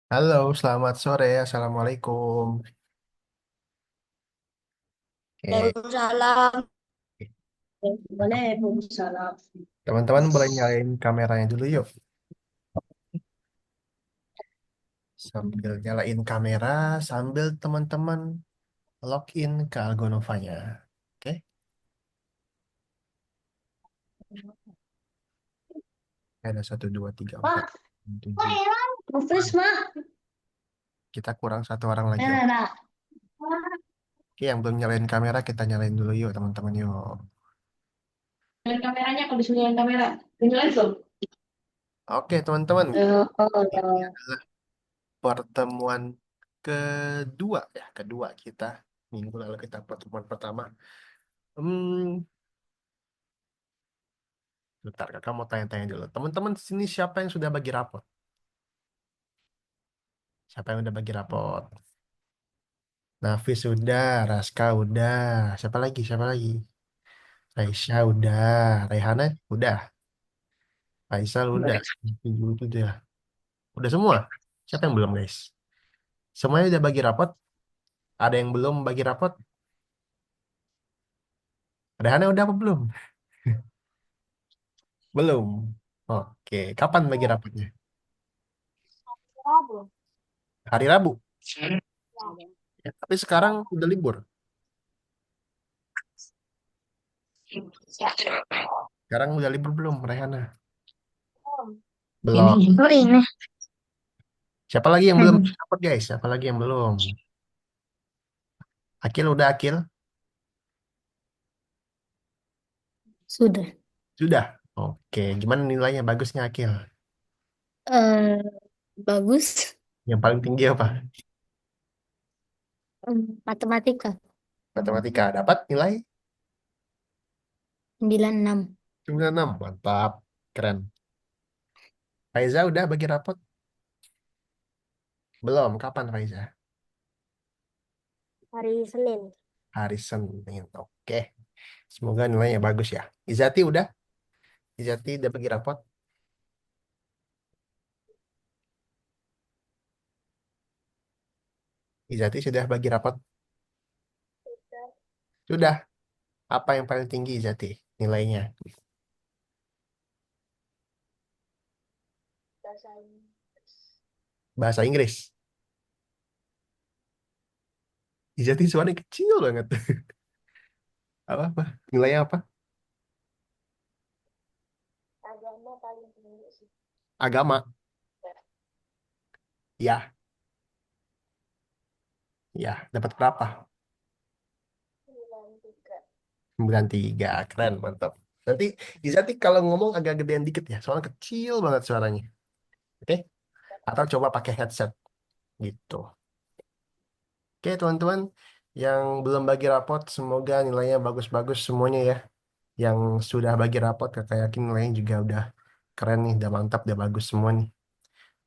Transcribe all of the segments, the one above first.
Halo, selamat sore. Assalamualaikum. Oke, Waalaikumsalam. Waalaikumsalam. teman-teman boleh nyalain kameranya dulu yuk. Sambil nyalain kamera, sambil teman-teman login ke Algonovanya. Oke, ada satu, dua, tiga, empat, Pak, tujuh. Hafiz, Mak. Kita kurang satu orang lagi. Nah, nah. Oke, yang belum nyalain kamera, kita nyalain dulu yuk, teman-teman yuk. Nyalain kameranya, kalau bisa nyalain kamera. Nyalain belum? Oke, teman-teman. Ini Oh, adalah pertemuan kedua ya, kedua kita. Minggu lalu kita pertemuan pertama. Hmm, Bentar, kakak mau tanya-tanya dulu. Teman-teman di sini siapa yang sudah bagi rapot? Siapa yang udah bagi rapot? Nafis udah, Raska udah. Siapa lagi? Siapa lagi? Raisya udah. Raihana udah. Faisal udah. Itu dia. Udah semua. Siapa yang belum, guys? Semuanya udah bagi rapot. Ada yang belum bagi rapot? Raihana udah apa belum? Belum. Oke. Kapan bagi rapotnya? Hari Rabu. Ya, tapi sekarang udah libur. Sekarang udah libur belum, Raihana? Belum. Oh, ini. Siapa lagi yang belum rapot, guys? Siapa lagi yang belum? Akil udah, Akil? Sudah. Sudah. Oke, gimana nilainya bagusnya Akil? Eh, bagus. Yang paling tinggi apa? Matematika. Matematika. Dapat nilai 96. 96. Mantap. Keren. Faiza udah bagi rapot? Belum. Kapan Faiza? Hari Senin. Hari Senin. Oke. Semoga nilainya bagus ya. Izati udah? Izati udah bagi rapot? Izati sudah bagi rapot? Sudah. Apa yang paling tinggi Izati nilainya? Bahasa Inggris. Izati suaranya kecil banget. Apa-apa? Nilainya apa? Agama paling tinggi sih. Agama. Ya. Ya. Dapat berapa? 93. 93. Keren, mantap. Nanti Izati kalau ngomong agak gedean dikit ya, soalnya kecil banget suaranya. Oke? Atau coba pakai headset gitu. Oke, teman-teman yang belum bagi rapot, semoga nilainya bagus-bagus semuanya ya. Yang sudah bagi rapot, kakak yakin nilainya juga udah keren nih, udah mantap, udah bagus semua nih.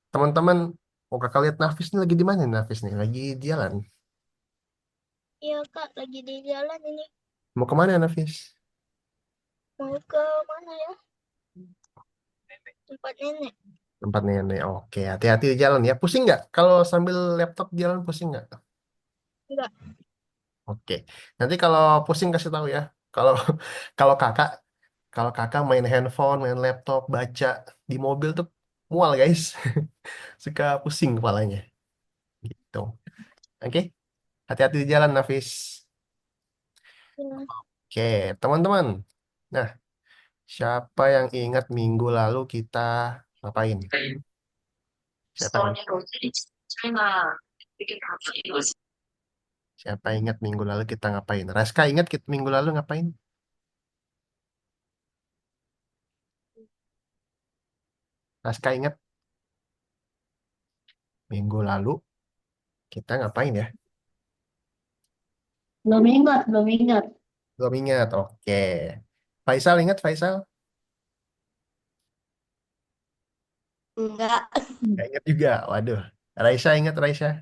Teman-teman, oh kakak lihat Nafis nih lagi di mana nih, Nafis nih? Lagi di jalan. Iya, Kak, lagi di jalan ini. Mau kemana Nafis? Mau ke mana ya? Tempat nenek. Tempat nenek. Oke, hati-hati di jalan ya. Pusing nggak? Kalau sambil laptop jalan pusing nggak? Enggak. Oke. Nanti kalau pusing kasih tahu ya. Kalau kalau kakak main handphone, main laptop, baca di mobil tuh mual guys. Suka pusing kepalanya. Gitu. Oke. Hati-hati di jalan, Nafis. Ya. Oke, teman-teman. Nah, siapa yang ingat minggu lalu kita ngapain? Siapa yang siapa ingat minggu lalu kita ngapain? Raska ingat kita minggu lalu ngapain? Raska ingat minggu lalu kita ngapain ya? Belum ingat, belum ingat. Belum ingat. Oke. Faisal ingat Faisal? Enggak. Gak ingat juga. Waduh. Raisa ingat Raisa?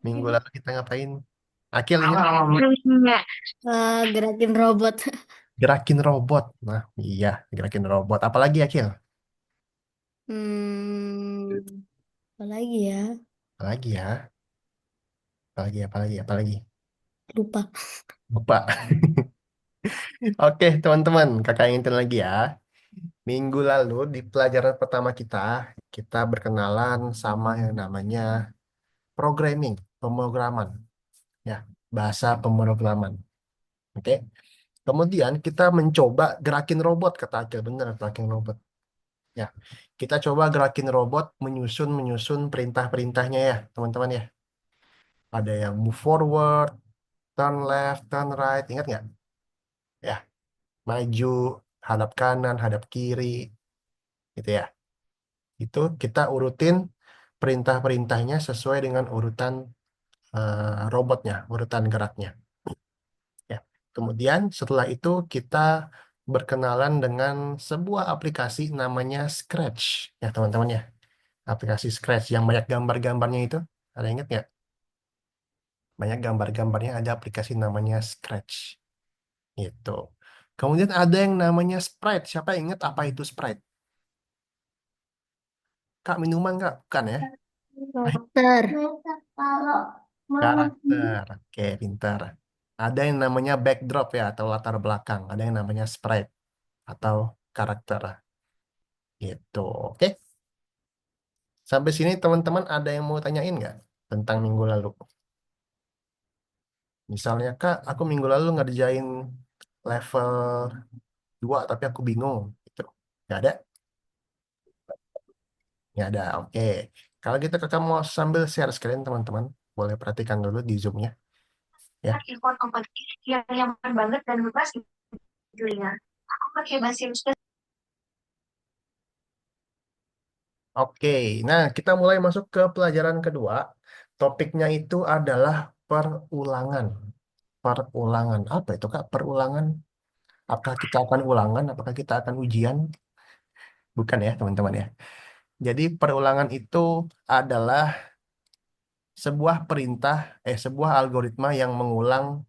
Minggu lalu kita ngapain? Akil ingat? Enggak. Gerakin robot. Gerakin robot. Nah, iya, gerakin robot. Apalagi Akil? Hmm. Apalagi ya? Apalagi ya? Apalagi? Lupa. Lupa. Oke, teman-teman, kakak ingetin lagi ya. Minggu lalu di pelajaran pertama kita, kita berkenalan sama yang namanya programming, pemrograman, ya, bahasa pemrograman. Oke. Kemudian kita mencoba gerakin robot, kata Akil, bener, gerakin robot. Ya, kita coba gerakin robot menyusun perintah-perintahnya ya, teman-teman ya. Ada yang move forward, turn left, turn right, ingat nggak? Ya, maju, hadap kanan, hadap kiri, gitu ya. Itu kita urutin perintah-perintahnya sesuai dengan urutan robotnya, urutan geraknya. Ya. Kemudian setelah itu kita berkenalan dengan sebuah aplikasi namanya Scratch, ya teman-teman ya. Aplikasi Scratch yang banyak gambar-gambarnya itu, ada ingat nggak? Banyak gambar-gambarnya ada aplikasi namanya Scratch, gitu. Kemudian ada yang namanya Sprite. Siapa ingat apa itu Sprite? Kak, minuman Kak? Bukan ya? Karakter. Karakter. Oke, pintar. Ada yang namanya backdrop ya, atau latar belakang. Ada yang namanya sprite atau karakter. Gitu. Oke. Sampai sini teman-teman ada yang mau tanyain nggak tentang minggu lalu? Misalnya, Kak, aku minggu lalu ngerjain level 2 tapi aku bingung. Gitu. Nggak ada? Nggak ada. Oke. Kalau gitu kakak mau sambil share screen teman-teman. Boleh perhatikan dulu di Zoom-nya. Ya. Earphone kompatibel yang nyaman banget dan bebas di telinga. Aku pakai Basius. Oke, nah kita mulai masuk ke pelajaran kedua. Topiknya itu adalah perulangan. Perulangan. Apa itu Kak? Perulangan. Apakah kita akan ulangan? Apakah kita akan ujian? Bukan ya teman-teman ya. Jadi perulangan itu adalah sebuah algoritma yang mengulang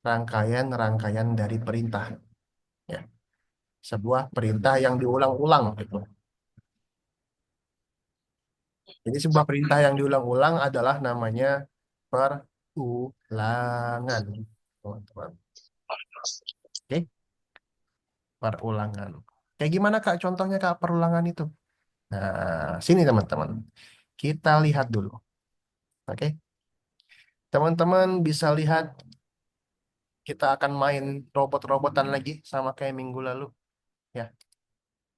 rangkaian-rangkaian dari perintah. Ya, sebuah perintah yang diulang-ulang gitu. Jadi sebuah perintah yang diulang-ulang adalah namanya perulangan, teman-teman. Oke, perulangan. Kayak gimana Kak contohnya Kak perulangan itu? Nah, sini teman-teman. Kita lihat dulu. Oke. Teman-teman bisa lihat kita akan main robot-robotan lagi sama kayak minggu lalu ya.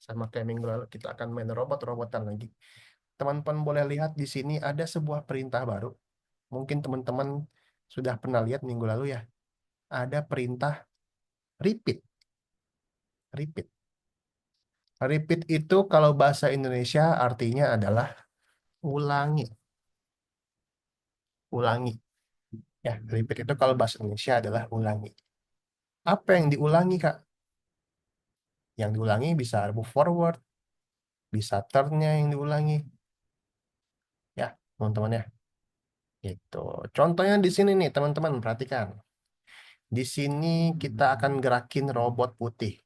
Sama kayak minggu lalu kita akan main robot-robotan lagi. Teman-teman boleh lihat di sini ada sebuah perintah baru. Mungkin teman-teman sudah pernah lihat minggu lalu ya. Ada perintah repeat. Repeat. Repeat itu kalau bahasa Indonesia artinya adalah ulangi. Ulangi. Ya, repeat itu kalau bahasa Indonesia adalah ulangi. Apa yang diulangi, Kak? Yang diulangi bisa move forward, bisa turn-nya yang diulangi. Ya, teman-teman ya. Gitu. Contohnya di sini nih, teman-teman, perhatikan. Di sini kita akan gerakin robot putih.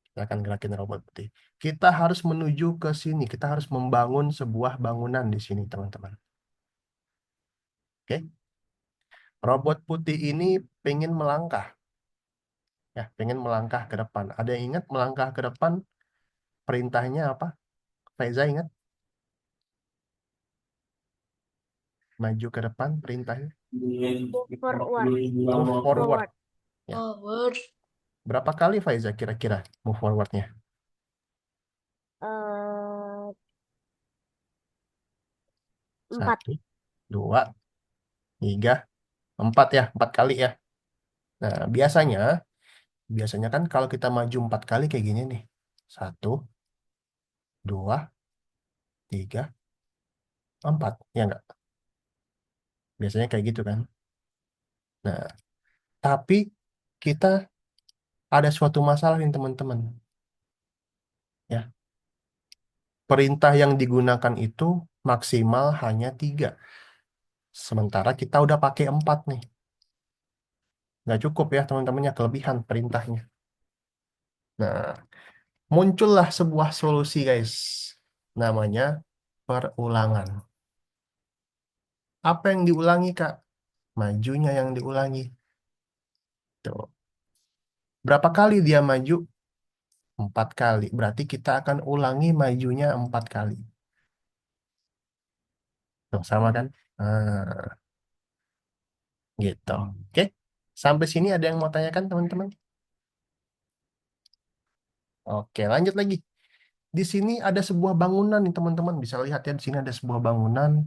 Kita akan gerakin robot putih. Kita harus menuju ke sini. Kita harus membangun sebuah bangunan di sini, teman-teman. Oke? Robot putih ini pengen melangkah. Ya, pengen melangkah ke depan. Ada yang ingat melangkah ke depan perintahnya apa? Faiza ingat? Maju ke depan perintahnya. Forward. Move forward. Forward. Ya. Forward. Berapa kali Faiza kira-kira move forwardnya? Eh, empat. Satu, dua, tiga, empat ya. Empat kali ya. Nah, biasanya kan kalau kita maju empat kali kayak gini nih. Satu, dua, tiga, empat. Ya enggak? Biasanya kayak gitu kan. Nah, tapi kita ada suatu masalah nih teman-teman. Ya, perintah yang digunakan itu maksimal hanya tiga. Sementara kita udah pakai empat nih. Nggak cukup ya teman-temannya kelebihan perintahnya. Nah, muncullah sebuah solusi guys. Namanya perulangan. Apa yang diulangi, Kak? Majunya yang diulangi. Tuh. Berapa kali dia maju? 4 kali. Berarti kita akan ulangi majunya 4 kali. Tuh, sama kan? Nah, gitu. Oke. Sampai sini ada yang mau tanyakan, teman-teman? Oke, lanjut lagi. Di sini ada sebuah bangunan nih, teman-teman. Bisa lihat ya, di sini ada sebuah bangunan.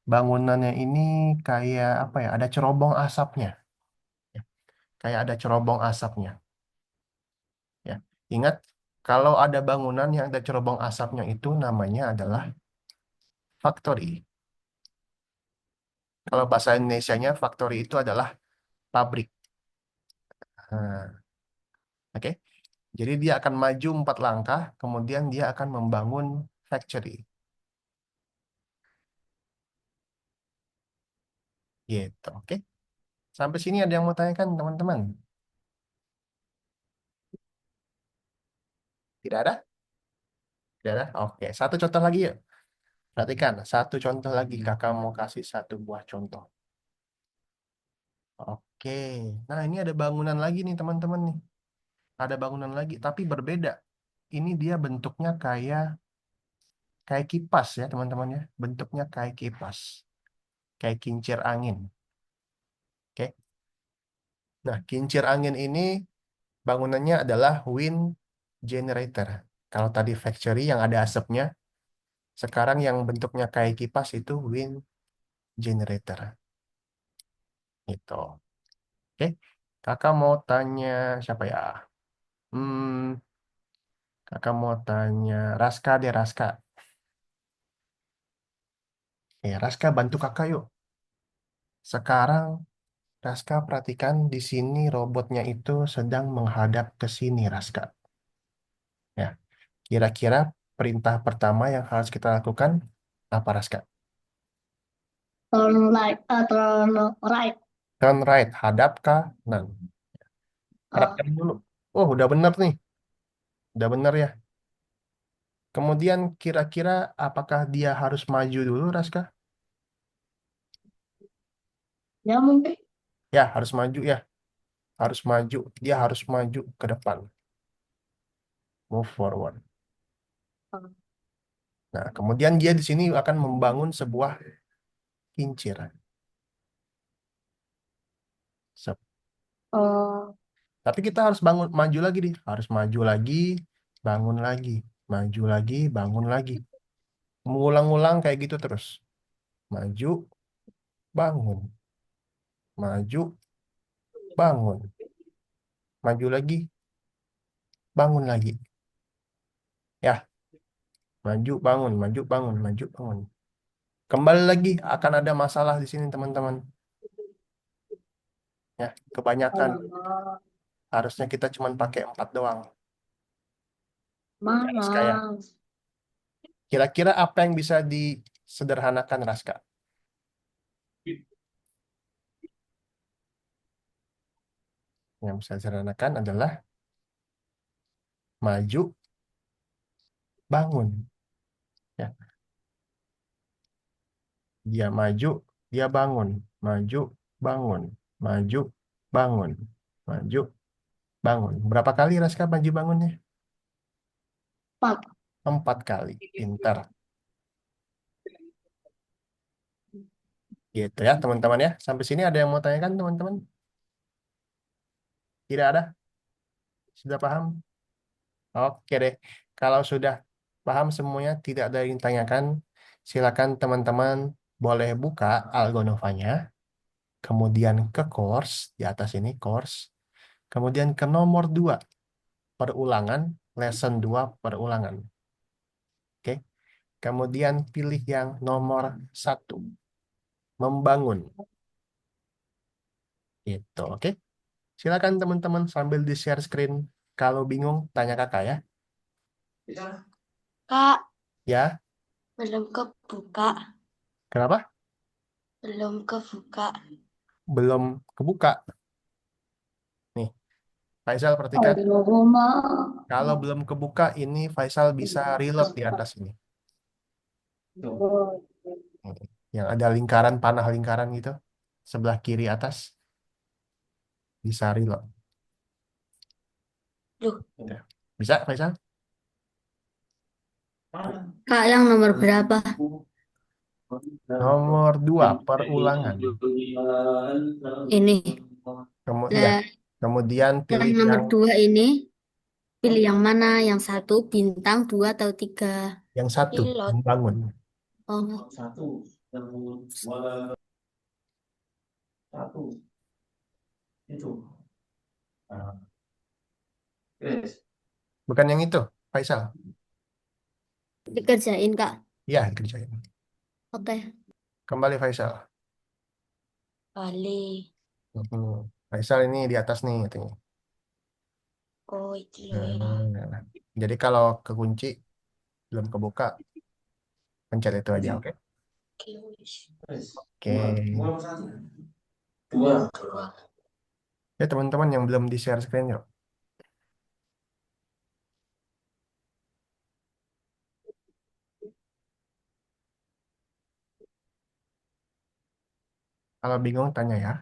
Bangunannya ini kayak apa ya? Ada cerobong asapnya. Ya, kayak ada cerobong asapnya. Ya. Ingat, kalau ada bangunan yang ada cerobong asapnya itu namanya adalah factory. Kalau bahasa Indonesianya, factory itu adalah pabrik. Nah, oke. Jadi dia akan maju 4 langkah, kemudian dia akan membangun factory. Gitu, oke. Sampai sini ada yang mau tanyakan, teman-teman? Tidak ada? Tidak ada? Oke, satu contoh lagi yuk. Perhatikan, satu contoh lagi. Kakak mau kasih satu buah contoh. Oke, nah ini ada bangunan lagi nih, teman-teman nih. Ada bangunan lagi, tapi berbeda. Ini dia bentuknya kayak kipas ya, teman-teman ya. Bentuknya kayak kipas, kayak kincir angin. Oke. Nah, kincir angin ini bangunannya adalah wind generator. Kalau tadi factory yang ada asapnya, sekarang yang bentuknya kayak kipas itu wind generator. Gitu. Oke. Kakak mau tanya siapa ya? Hmm, kakak mau tanya Raska deh, Raska. Ya, Raska bantu kakak yuk. Sekarang Raska perhatikan di sini robotnya itu sedang menghadap ke sini, Raska. Ya, kira-kira perintah pertama yang harus kita lakukan apa, Raska? Turn right. Turn right, hadap kanan. Hadap Oh, kanan dulu. Oh, udah bener nih. Udah bener ya. Kemudian kira-kira apakah dia harus maju dulu, Raska? ya mungkin. Ya, harus maju ya. Harus maju. Dia harus maju ke depan. Move forward. Nah, kemudian dia di sini akan membangun sebuah kincir. Sep. Oh, Tapi kita harus bangun, maju lagi nih. Harus maju lagi, bangun lagi. Maju lagi, bangun lagi. Mengulang-ulang kayak gitu terus. Maju, bangun. Maju, bangun. Maju lagi, bangun lagi. Ya, maju, bangun, maju, bangun, maju, bangun. Kembali lagi akan ada masalah di sini, teman-teman. Ya, kebanyakan oh, harusnya kita cuma pakai 4 doang. Ya, Raska ya. mahal. Kira-kira apa yang bisa disederhanakan, Raska? Yang bisa disederhanakan adalah maju, bangun. Ya, dia maju, dia bangun. Maju, bangun. Maju, bangun. Maju, bangun. Berapa kali Raska maju bangunnya? Pak. 4 kali. Pintar. Gitu ya, teman-teman ya. Sampai sini ada yang mau tanyakan, teman-teman? Tidak ada? Sudah paham? Oke deh. Kalau sudah paham semuanya, tidak ada yang ditanyakan, silakan teman-teman boleh buka Algonovanya, kemudian ke course, di atas ini course, kemudian ke nomor 2 perulangan, lesson 2 perulangan. Oke. Kemudian pilih yang nomor 1 membangun. Itu, oke. Silakan teman-teman sambil di-share screen. Kalau bingung, tanya kakak ya. Kak, Ya, belum kebuka. kenapa? Belum kebuka. Belum kebuka. Nih, Faisal perhatikan. Rumah. Kalau belum kebuka, ini Faisal bisa reload di atas ini. Oh, Yang ada lingkaran, panah lingkaran gitu. Sebelah kiri atas. Disari loh. loh, Ya. Bisa, Faisal? Kak yang nomor berapa? Nomor 2, perulangan. Ini. Iya. Lah, Kemudian yang pilih nomor yang 2 ini pilih yang mana? Yang satu bintang, dua atau tiga? satu, Pilot. membangun. Oh, Bukan yang itu, Faisal. dikerjain Kak. Iya, dikerjain. Oke. Kembali Faisal. Balik. Hmm. Faisal ini di atas nih katanya. Oh, itu loh ya. Nah, jadi kalau kekunci belum kebuka, pencet itu aja, oke? Oke, wis. Oke. Dua. Ya teman-teman yang belum di share screen yuk. Kalau bingung tanya ya.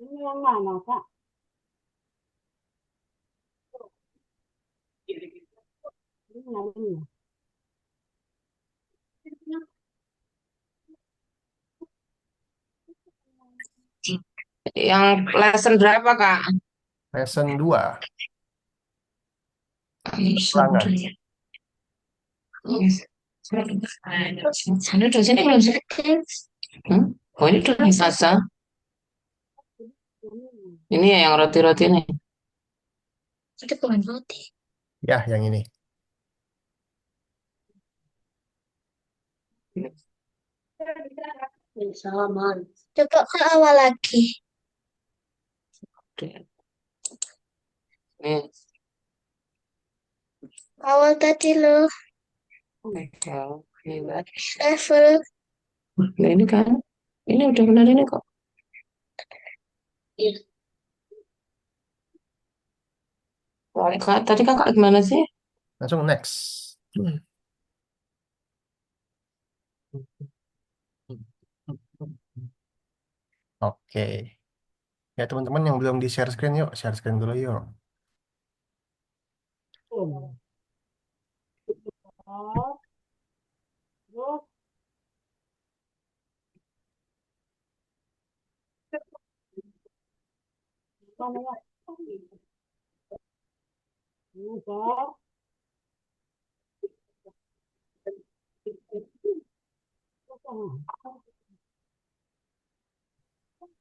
Ini yang mana, Kak? Ini yang ini. Yang lesson berapa, Kak? Lesson 2, Lesson ulangan. dua. Sana dosennya belum selesai. Hmm? Oh, ini udah selesai. Ini ya yang roti-roti nih. Itu bukan roti. Ya, yang ini. Sama. Coba ke awal lagi. Nih, Awal tadi loh. level. Hebat. Level. Nah, ini kan. Ini udah benar ini kok. Iya. Kak, tadi kakak gimana sih? Langsung next. Oke. Ya teman-teman yang belum di share screen yuk, share screen dulu yuk.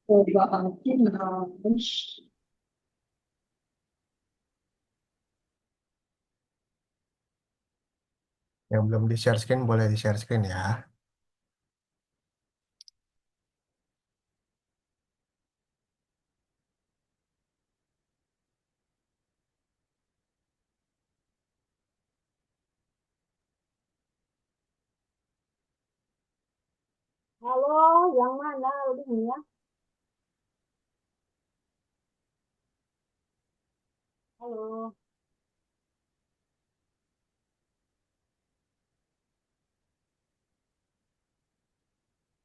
Coba aja harus. Yang belum di share screen boleh di share screen ya. Halo, yang mana udah? Halo.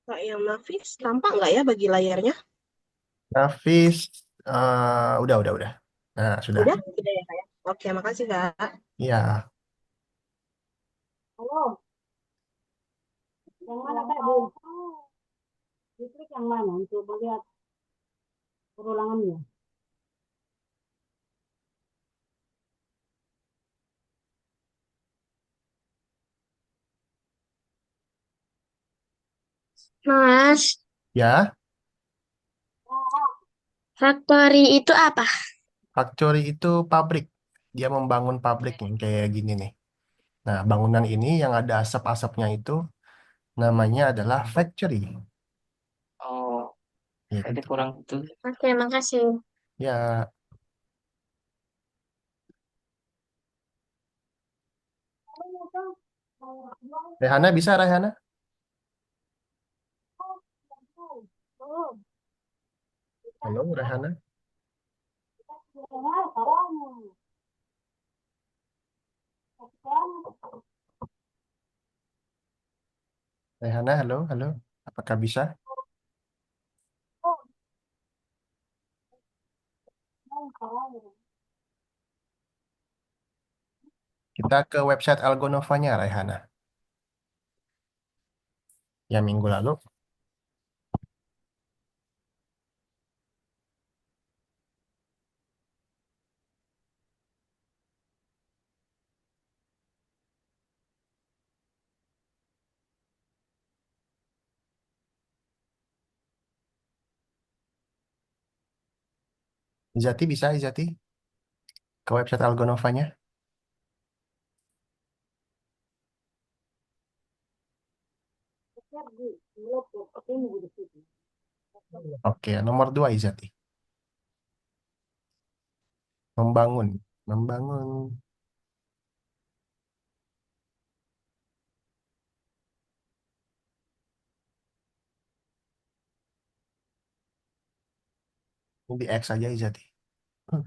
Kak yang Nafis, tampak nggak ya bagi layarnya? Nafis, udah. Nah, sudah. Udah? Udah ya Kak ya? Oke, makasih Kak. Ya, Halo, yang mana Kak Bu? Diklik yang mana untuk melihat perulangannya? Mas, ya. factory itu apa? Factory itu pabrik. Dia membangun pabrik yang kayak gini nih. Nah, bangunan ini yang ada asap-asapnya itu namanya adalah factory. Oh, tadi Gitu. kurang itu. Oke, makasih. Ya, Rehana bisa Rehana? Halo, Rehana? Rehana, halo, halo. Apakah bisa? Kita ke website Algonovanya, Rehana. Yang minggu lalu. Izati bisa, Izati? Ke website Algonovanya. Oke, nomor 2 Izati. Membangun. Membangun. Ini di X aja Izati. Hmm.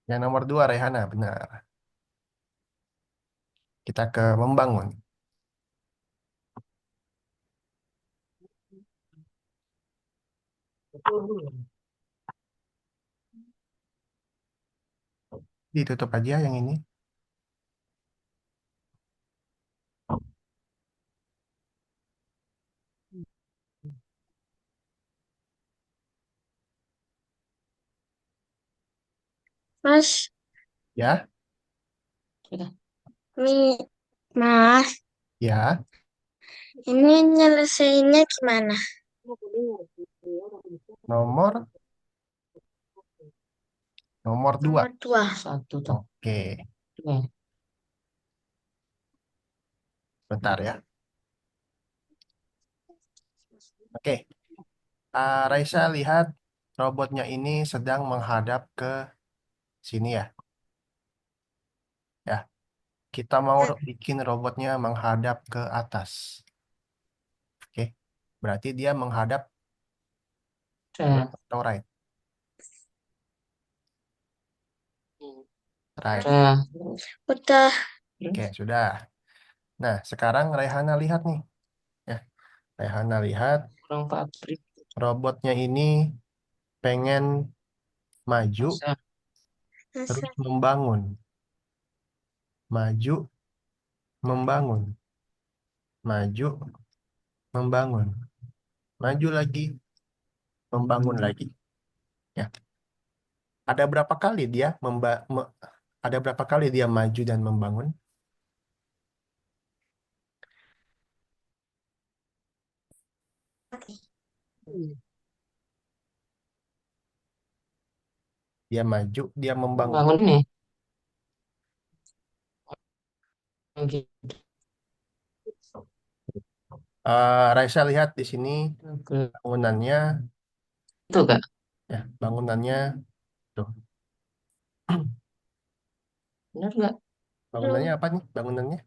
Yang nomor 2 Rehana, benar. Kita ke membangun. Ditutup aja yang ini. Mas, Ya, Sudah. Mas, ya. ini nyelesainnya gimana? Nomor nomor 2. Nomor 2. Satu tuh. Oke, Dua. bentar ya. Oke, Raisa lihat robotnya ini sedang menghadap ke sini ya. Ya, kita mau bikin robotnya menghadap ke atas. Oke, berarti dia menghadap Udah. left atau right? Right. Udah. Udah. Oke, Terus sudah. Nah, sekarang Rehana lihat nih. Ya, Rehana lihat kurang pabrik. robotnya ini pengen maju Masa terus membangun. Maju, membangun. Maju, membangun. Maju lagi, membangun lagi. Ya, ada berapa kali dia ada berapa kali dia maju dan membangun? Dia maju, dia membangun. bangun nih. Gitu. Raisa lihat di sini Oke. bangunannya, Itu Kak. ya, bangunannya tuh. Benar nggak? Bangunannya apa nih? Bangunannya?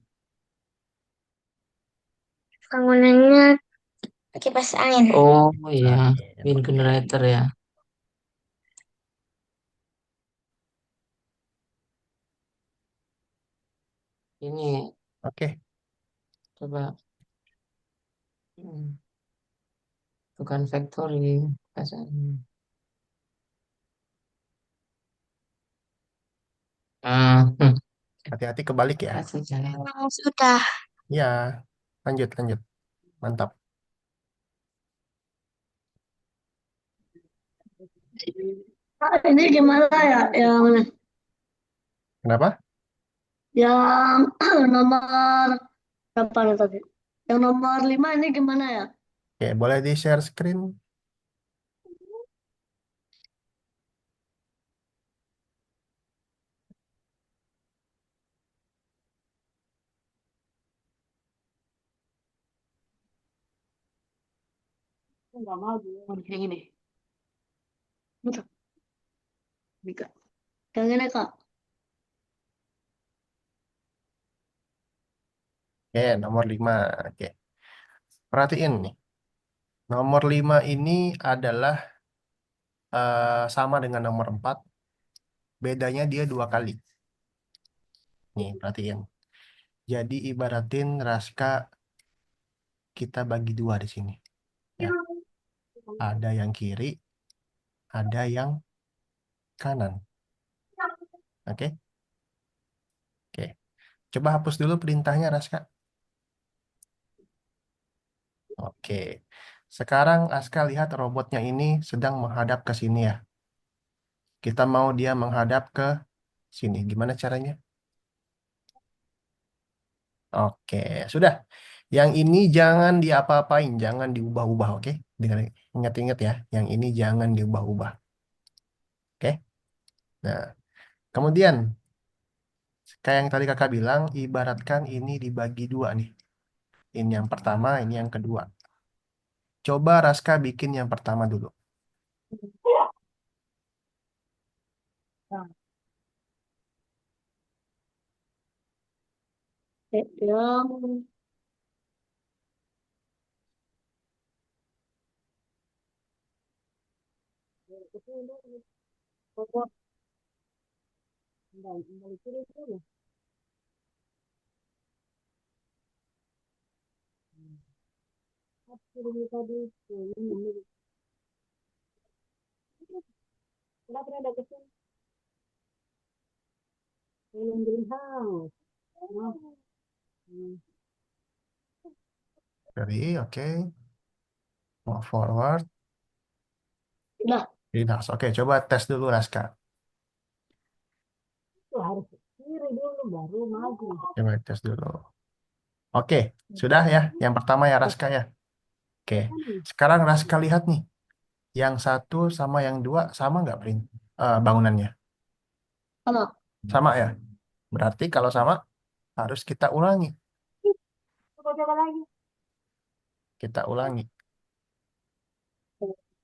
Bangunannya kipas angin. Oh iya, Angin. wind Oke. generator ya. Ini Oke. coba bukan factory kasarnya. Hmm, Hati-hati kebalik ya. kasih jalan. Sudah. Ya, lanjut, lanjut. Mantap. Ini gimana ya? Kenapa? Yang nomor berapa nih tadi? Yang nomor 5 ini gimana ya? Oke, boleh di-share screen? Yang ini. Betul. Ini, Kak. Yang ini, Kak. Oke, nomor 5. Oke. Perhatiin nih. Nomor 5 ini adalah sama dengan nomor 4. Bedanya dia 2 kali. Nih, perhatiin. Jadi ibaratin Raska kita bagi 2 di sini. Ya. Ada yang kiri, ada yang kanan. Oke? Oke. Coba hapus dulu perintahnya, Raska. Oke. Sekarang Aska lihat robotnya ini sedang menghadap ke sini ya. Kita mau dia menghadap ke sini. Gimana caranya? Oke, sudah. Yang ini jangan diapa-apain, jangan diubah-ubah, oke? Dengan ingat-ingat ya, yang ini jangan diubah-ubah. Oke? Nah, kemudian kayak yang tadi kakak bilang, ibaratkan ini dibagi 2 nih. Ini yang pertama, ini yang kedua. Coba Raska bikin yang pertama dulu. Yang Jadi, oke. Mau forward. udah. Relax. Oke, coba tes dulu Raska. Coba tes dulu. Oke, sudah ya. Yang pertama ya Raska ya. Oke, sekarang Raska lihat nih. Yang satu sama yang dua sama nggak bangunannya? Sama. Sama ya. Berarti kalau sama harus kita ulangi. Kita ulangi.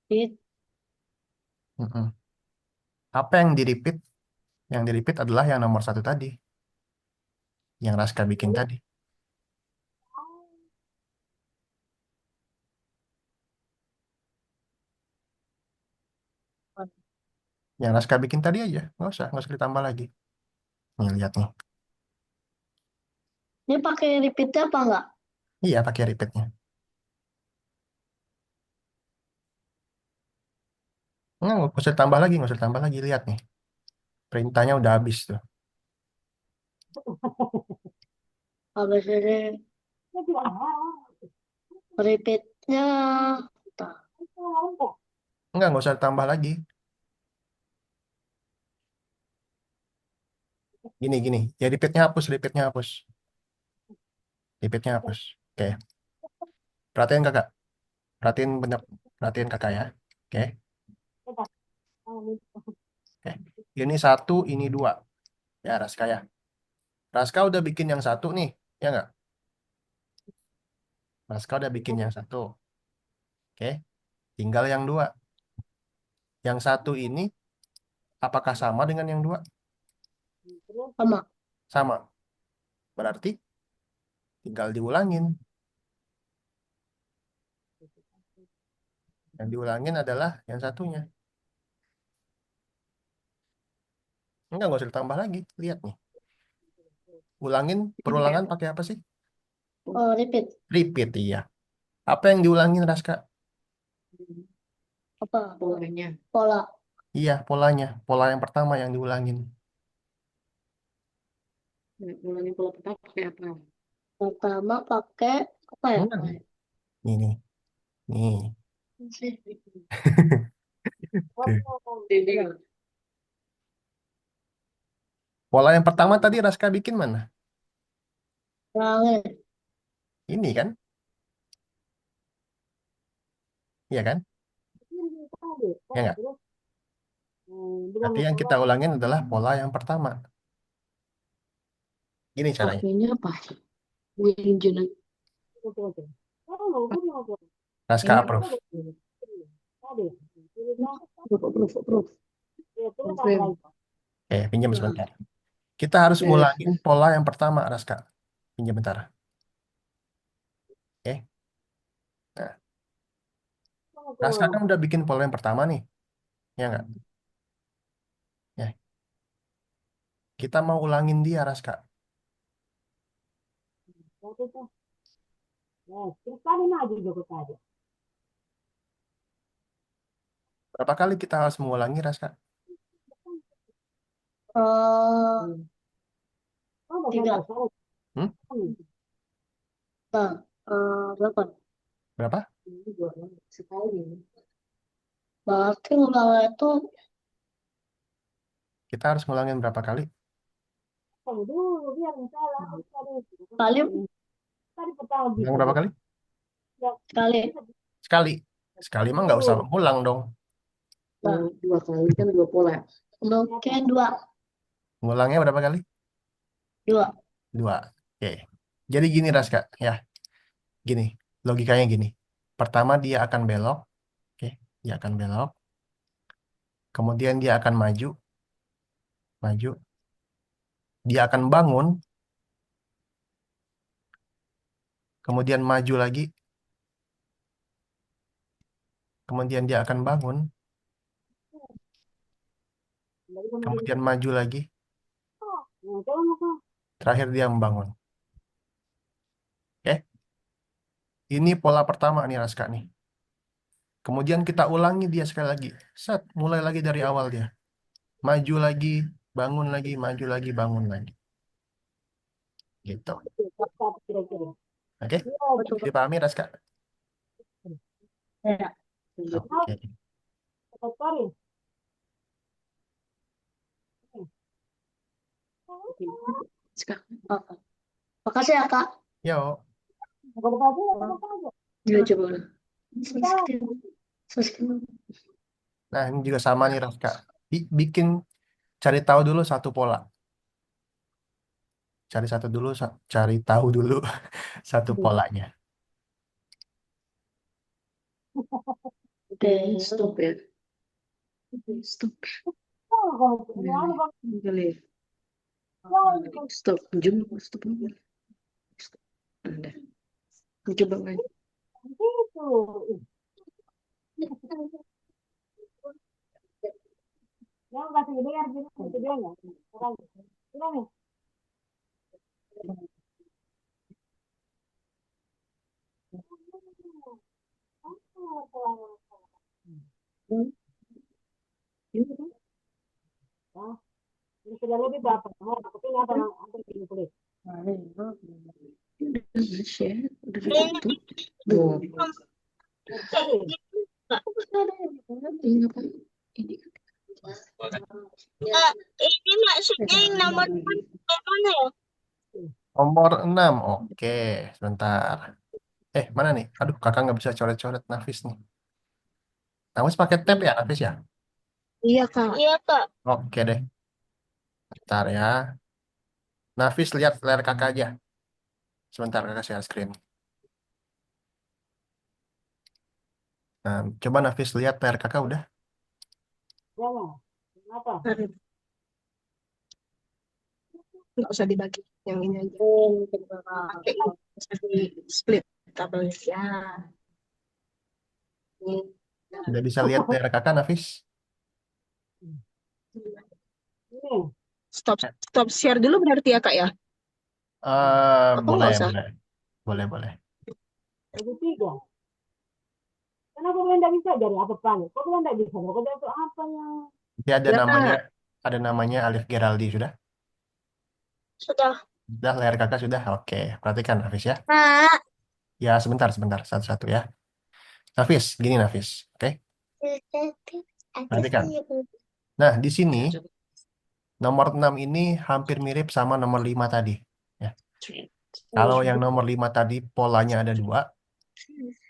It. Mm-mm. Apa yang di-repeat? Yang di-repeat adalah yang nomor 1 tadi. Yang Raska bikin tadi. Yang Raska bikin tadi aja. Nggak usah ditambah lagi. Nih, lihat nih. Ini pakai repeatnya apa enggak? Iya, pakai repeatnya. Nggak usah ditambah lagi, nggak usah ditambah lagi. Lihat nih. Perintahnya udah habis tuh. Habis ini repeatnya. Bentar. Nggak usah ditambah lagi. Gini. Ya repeatnya hapus, repeatnya hapus. Repeatnya hapus. Oke. Perhatiin kakak. Perhatiin bener. Perhatiin kakak ya. Oke. Oke. Ini 1, ini 2. Ya, Raska ya. Raska udah bikin yang 1 nih. Ya nggak? Raska udah bikin yang 1. Oke. Tinggal yang 2. Yang 1 ini apakah sama dengan yang 2? Sama. Sama. Berarti tinggal diulangin. Yang diulangin adalah yang satunya. Nggak usah ditambah lagi. Lihat nih. Ulangin, perulangan pakai apa sih? Oh, repeat. Repeat, iya. Apa yang diulangin, Raska? Apa? Polanya. Pola. Iya, polanya. Pola yang pertama yang diulangin. Ulangi pola pertama pakai apa? Pertama pakai apa ya? Enggak. Nih. Nih. Tuh. Dinding. Pola yang pertama tadi Raska bikin mana? Ulangin. Ini kan? Iya kan? Ya nggak? Berarti yang kita ulangin adalah pola yang pertama. Gini caranya. Pakainya apa? Wing Jun. Raska approve. Proof. Pinjam sebentar. Kita harus ngulangi pola yang pertama, Raska. Pinjam bentar. Oke. Nah, Raska kan udah bikin pola yang pertama nih. Ya nggak? Ya. Kita mau ulangin dia, Raska. Berapa kali kita harus mengulangi, Raska? Eh, 3. Hmm? Nah, 8. Berapa? Berarti ngulangnya itu Kita harus ngulangin berapa kali? kali Ulang berapa kali? sekali. Sekali. Sekali mah nggak usah ngulang dong. Nah, 2 kali kan 2 pola. oke 2. Ngulangnya berapa kali? 2. 2. Oke. Jadi gini, Raska. Ya, gini. Logikanya gini. Pertama dia akan belok. Oke. Dia akan belok. Kemudian dia akan maju. Maju. Dia akan bangun. Kemudian maju lagi. Kemudian dia akan bangun. Kemudian maju lagi. Terakhir dia membangun. Oke. Ini pola pertama nih, Raska nih. Kemudian kita ulangi dia sekali lagi. Set, mulai lagi dari awal dia. Maju lagi, bangun lagi, maju lagi, bangun lagi. Gitu. Oke? Dipahami, Raska? Ya. Oke. Oke. Makasih ya, Kak. Yo. Dia coba. Subscribe. Nah, ini juga sama nih, Raska. Bikin, cari tahu dulu satu pola. Cari tahu dulu satu polanya. Oke. Stop ya. Stop. Boleh. Stop. Jum. Stop. Stop. Anda. Coba lagi. Udah share. Udah ditutup. Tuh. Ini apa? Ini. Ini maksudnya yang nomor mana ya? Nomor 6. Oke, sebentar. Mana nih? Aduh, kakak nggak bisa coret-coret Nafis nih. Nafis pakai tab ya, Nafis ya? Iya, Kak. Iya, Kak. Oke deh. Bentar ya. Nafis lihat layar kakak aja. Sebentar kakak share screen. Nah, coba Nafis lihat layar kakak udah. Nggak usah dibagi. Yang ini aja. Pakai di split tabel ya. Udah bisa lihat layar kakak, Nafis? Stop share dulu berarti ya, Kak ya? Apa Boleh, nggak usah? boleh. Boleh, boleh. Nanti Ya, ada namanya Alif Geraldi, sudah? sudah. Sudah, layar kakak sudah? Oke, perhatikan Nafis ya. Kak. Ya, sebentar, satu-satu ya. Nafis, gini Nafis. Oke, perhatikan. Nah, di sini nomor 6 ini hampir mirip sama nomor 5 tadi. Ya. Kalau yang nomor 5 tadi polanya ada 2,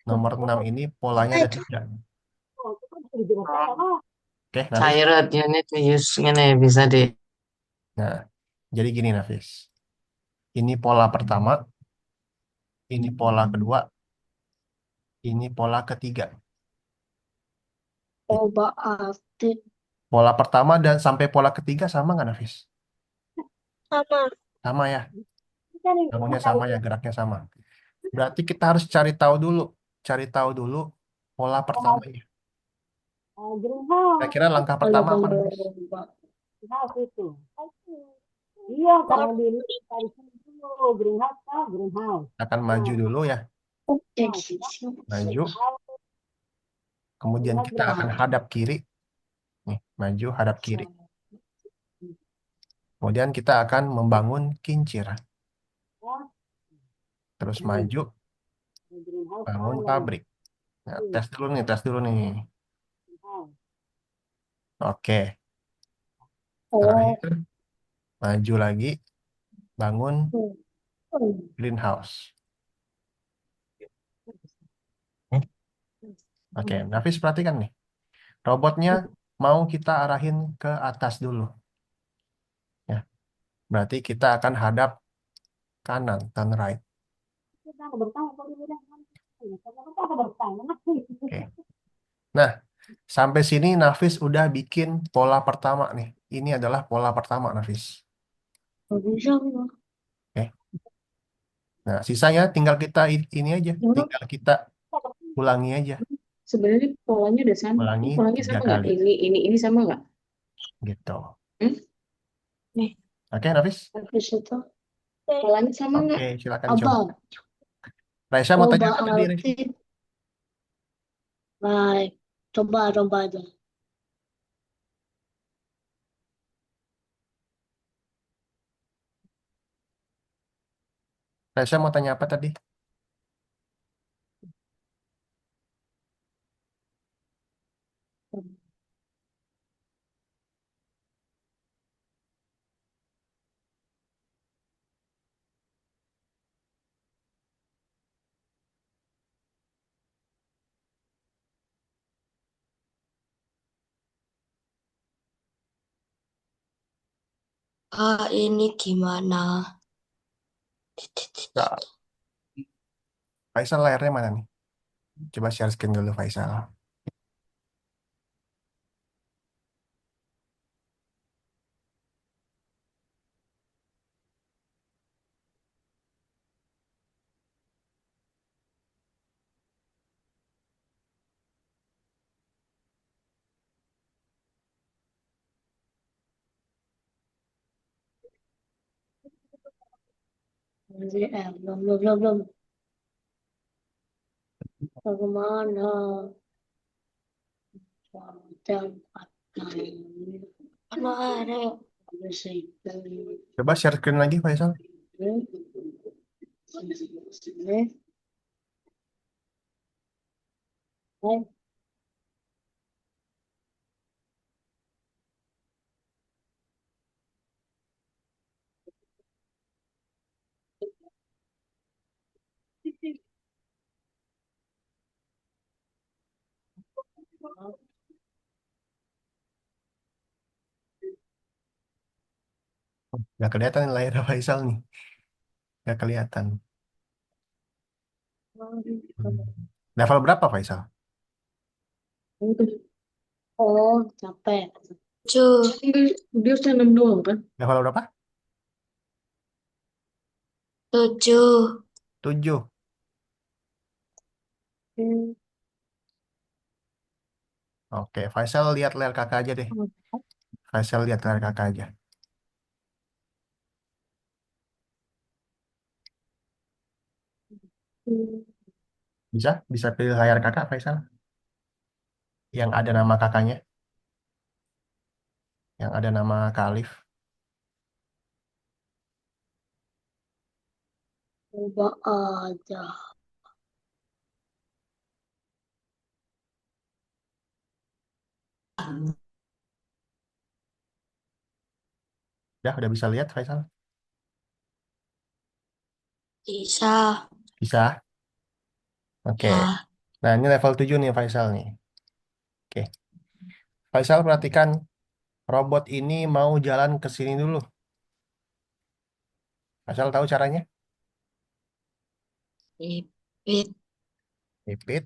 nomor 6 ini polanya ada 3. Oke, Nafis. Cairat you need to use ngene bisa deh. Nah, jadi gini Nafis. Ini pola pertama, ini pola kedua, ini pola ketiga. Oh, berarti Pola pertama dan sampai pola ketiga sama nggak, Nafis? Sama. Sama ya, bangunnya sama ya, geraknya sama. Berarti kita harus cari tahu dulu pola pertamanya. Kira-kira langkah kalau pertama apa, Nafis? berubah. Akan maju dulu ya, Oke, gitu. maju. Kemudian kita akan hadap kiri, nih, maju hadap kiri. Kemudian kita akan membangun kincir, terus maju, bangun pabrik. Nah, tes dulu nih. Oke, Oh, terakhir maju lagi, bangun hmm. Hmm. greenhouse. Hmm, Oke, Nafis perhatikan nih. Robotnya mau kita arahin ke atas dulu. Ya, berarti kita akan hadap kanan, turn right. Oke. Nah, sampai sini Nafis udah bikin pola pertama nih. Ini adalah pola pertama, Nafis. Nggak bisa, Bang. Oke. Nah, sisanya tinggal kita ini aja. Bang. Tinggal kita ulangi aja. Sebenarnya polanya udah sama. Ulangi Polanya 3 sama nggak? kali. Ini sama nggak? Gitu. Hmm? Nih, Oke, Nafis? Habis itu, polanya sama nggak? Oke, silakan coba. abang. Raisa mau Oh, tanya apa tadi, Raisa? berarti, baik. Coba aja. Raisa mau tanya apa tadi? Ini gimana? Nah, Faisal layarnya mana nih? Coba share screen dulu, Faisal. Belum. Bagaimana? Tempat mana ada? Bisa itu. Coba share screen lagi, Faisal. Ini. Nggak kelihatan nih layar Faisal nih. Nggak kelihatan. Level berapa, Faisal? Oh, capek. Dia udah 6 doang kan? Level berapa? 7. 7. Oke, Faisal lihat layar kakak aja deh. Faisal lihat layar kakak aja. Bisa? Bisa pilih layar kakak, Faisal? Yang ada nama kakaknya? Yang ada nama Kak Alif? Coba aja. Udah bisa lihat, Faisal? Bisa. Bisa? Oke. Ya. Nah, ini level 7 nih, Faisal nih. Oke. Faisal perhatikan, robot ini mau jalan ke sini dulu. Faisal tahu caranya? Ipit. Pipit.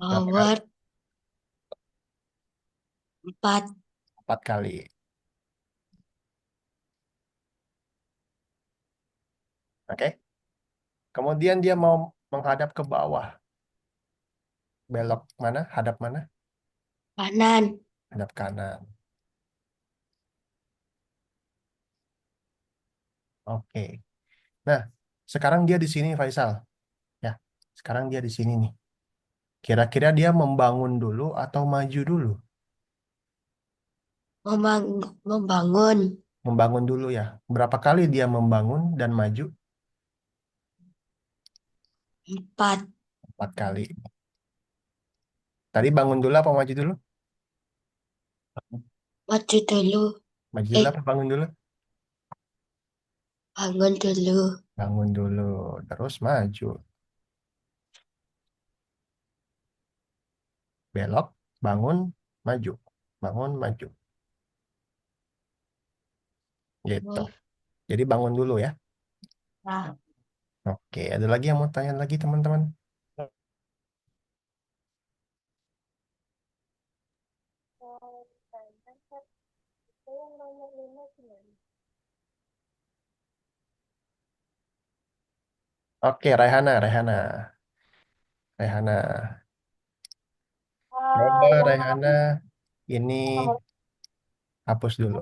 Berapa kali? Forward 4. 4 kali. Oke. Kemudian dia mau menghadap ke bawah. Belok mana? Hadap mana? Kanan. Hadap kanan. Oke. Nah, sekarang dia di sini, Faisal. Ya, sekarang dia di sini nih. Kira-kira dia membangun dulu atau maju dulu? Membangun. Membangun dulu ya. Berapa kali dia membangun dan maju? 4. 4 kali. Tadi bangun dulu apa maju dulu? Maju dulu. Maju dulu Eh, apa bangun dulu? bangun dulu. Bangun dulu, terus maju. Belok, bangun, maju. Bangun, maju. Gitu. Jadi bangun dulu ya. Nah, Oke, ada lagi yang mau tanya lagi teman-teman? Oke, Raihana. Coba Raihana ini hapus dulu.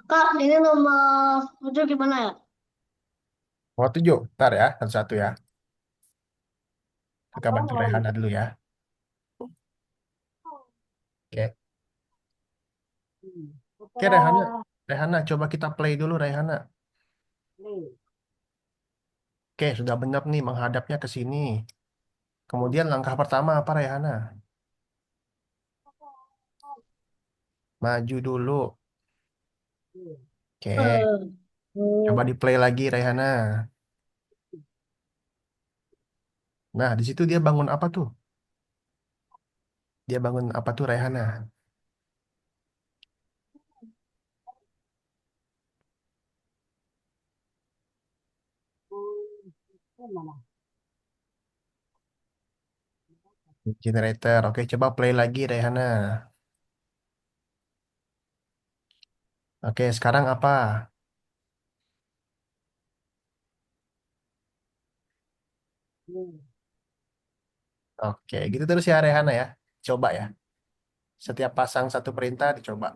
Kak, ini nomor 7 gimana ya? Mau 7, ntar ya, satu-satu ya. Kita bantu Raihana dulu ya. Oke, oke Raihana, coba kita play dulu Raihana. Oke, sudah benar nih menghadapnya ke sini. Kemudian langkah pertama apa Raihana? Maju dulu. Oke, Eh, coba di play lagi Raihana. Nah, di situ dia bangun apa tuh? Dia bangun apa tuh Raihana? Generator. Oke, coba play lagi Raihana. Oke, sekarang apa? Oke, gitu terus ya Rehana ya. Coba ya. Setiap pasang satu perintah dicoba.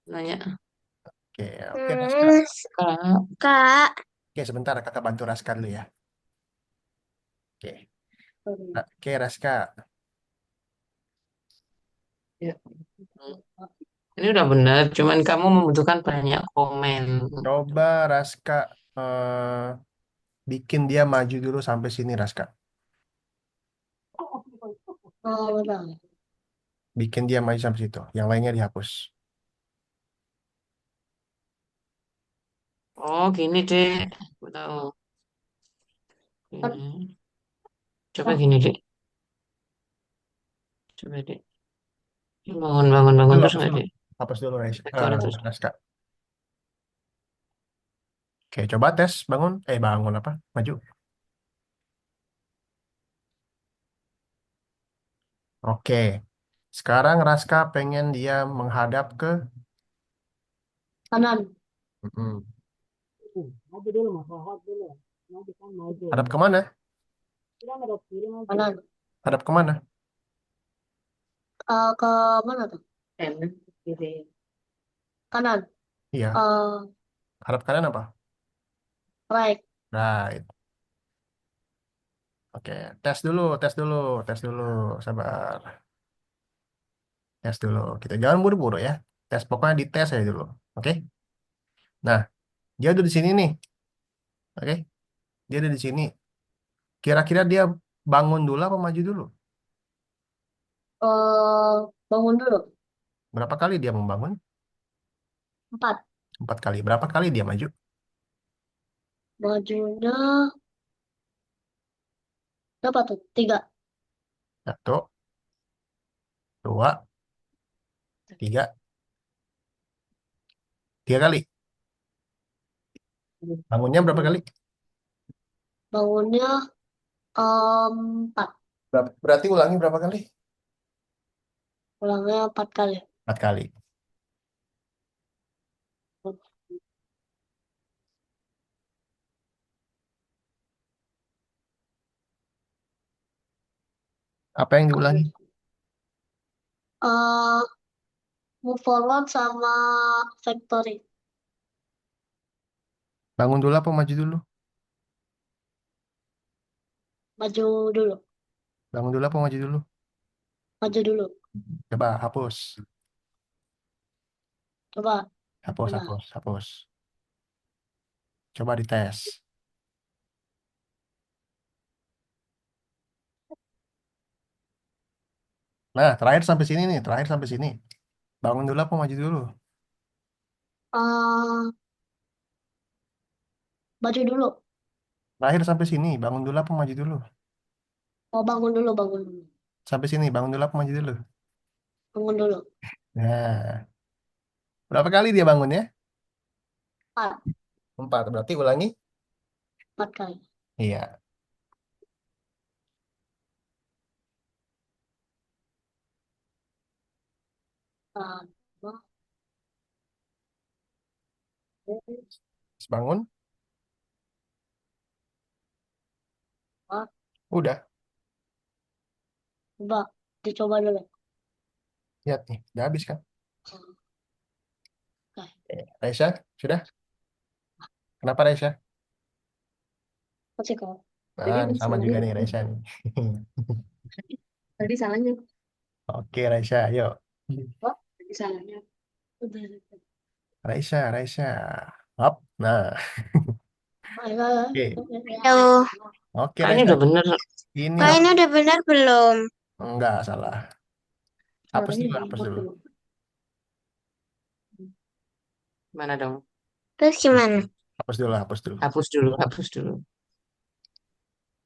Nanya. Oke, oke Raska. Kak. Kak. Oke, sebentar kakak bantu Raska dulu ya. Oke. Oke, Raska. Ya. Ini udah benar, cuman kamu membutuhkan banyak komen. Coba Raska bikin dia maju dulu sampai sini Raska. Oh, udah. Bikin dia maju sampai situ. Yang lainnya dihapus. Oh, gini deh. Aku tahu. Gini. Coba gini deh. Coba deh. Bangun, bangun, bangun Dulu terus hapus nggak dulu. deh? Hapus dulu Record terus. Raska. Oke, coba tes bangun. Bangun apa? Maju. Oke. Sekarang Raska pengen dia menghadap ke Kanan. Mm-mm. Hadap kemana? Kanan. Hadap kemana? Ke mana tuh? Kanan, kiri. Kanan. Iya. Hadap kanan apa? Right. Right. Oke. Tes dulu. Sabar. Tes dulu. Kita jangan buru-buru ya. Tes pokoknya dites aja dulu. Oke. Nah, dia udah di sini nih. Oke. Dia udah di sini. Kira-kira dia bangun dulu apa maju dulu? Bangun dulu. Berapa kali dia membangun? 4. 4 kali. Berapa kali dia maju? Majunya berapa tuh? 3. Satu, dua, tiga. 3 kali. Bangunnya berapa kali? Bangunnya 4. Berarti ulangi berapa kali? Ulangnya 4 kali. 4 kali. Apa yang diulangi? eh Move forward sama factory. Bangun dulu apa maju dulu? Maju dulu. Bangun dulu apa maju dulu? Maju dulu. Coba hapus. Coba. Hapus, Coba. hapus, hapus. Coba dites. Nah, terakhir sampai sini nih, terakhir sampai sini. Bangun dulu apa maju dulu? eh Maju dulu. Terakhir sampai sini, bangun dulu apa maju dulu? Mau bangun dulu, bangun dulu. Sampai sini, bangun dulu apa maju dulu? Bangun dulu. Nah, berapa kali dia bangun ya? 4. 4, berarti ulangi? 4 kali. Iya. Ah, Terus bangun, ah, udah. coba. Dicoba dulu. Lihat nih, udah habis kan? Oke. Raisya, sudah? Kenapa Raisya? Masih kok. Jadi Nah, sama juga salahnya, nih Raisya nih. tadi salahnya, Oke Raisya, yuk. tadi salahnya. Udah. Raisya, Raisya. Up. Nah, Ayo. oke. Halo, Oke Kak ini Raisya. udah bener. Ini Kak ini udah benar belum? enggak salah. Hapus Suaranya dulu, hapus diimport dulu. dulu. Mana dong? Terus gimana? Hapus dulu, hapus dulu. Hapus dulu, hapus dulu.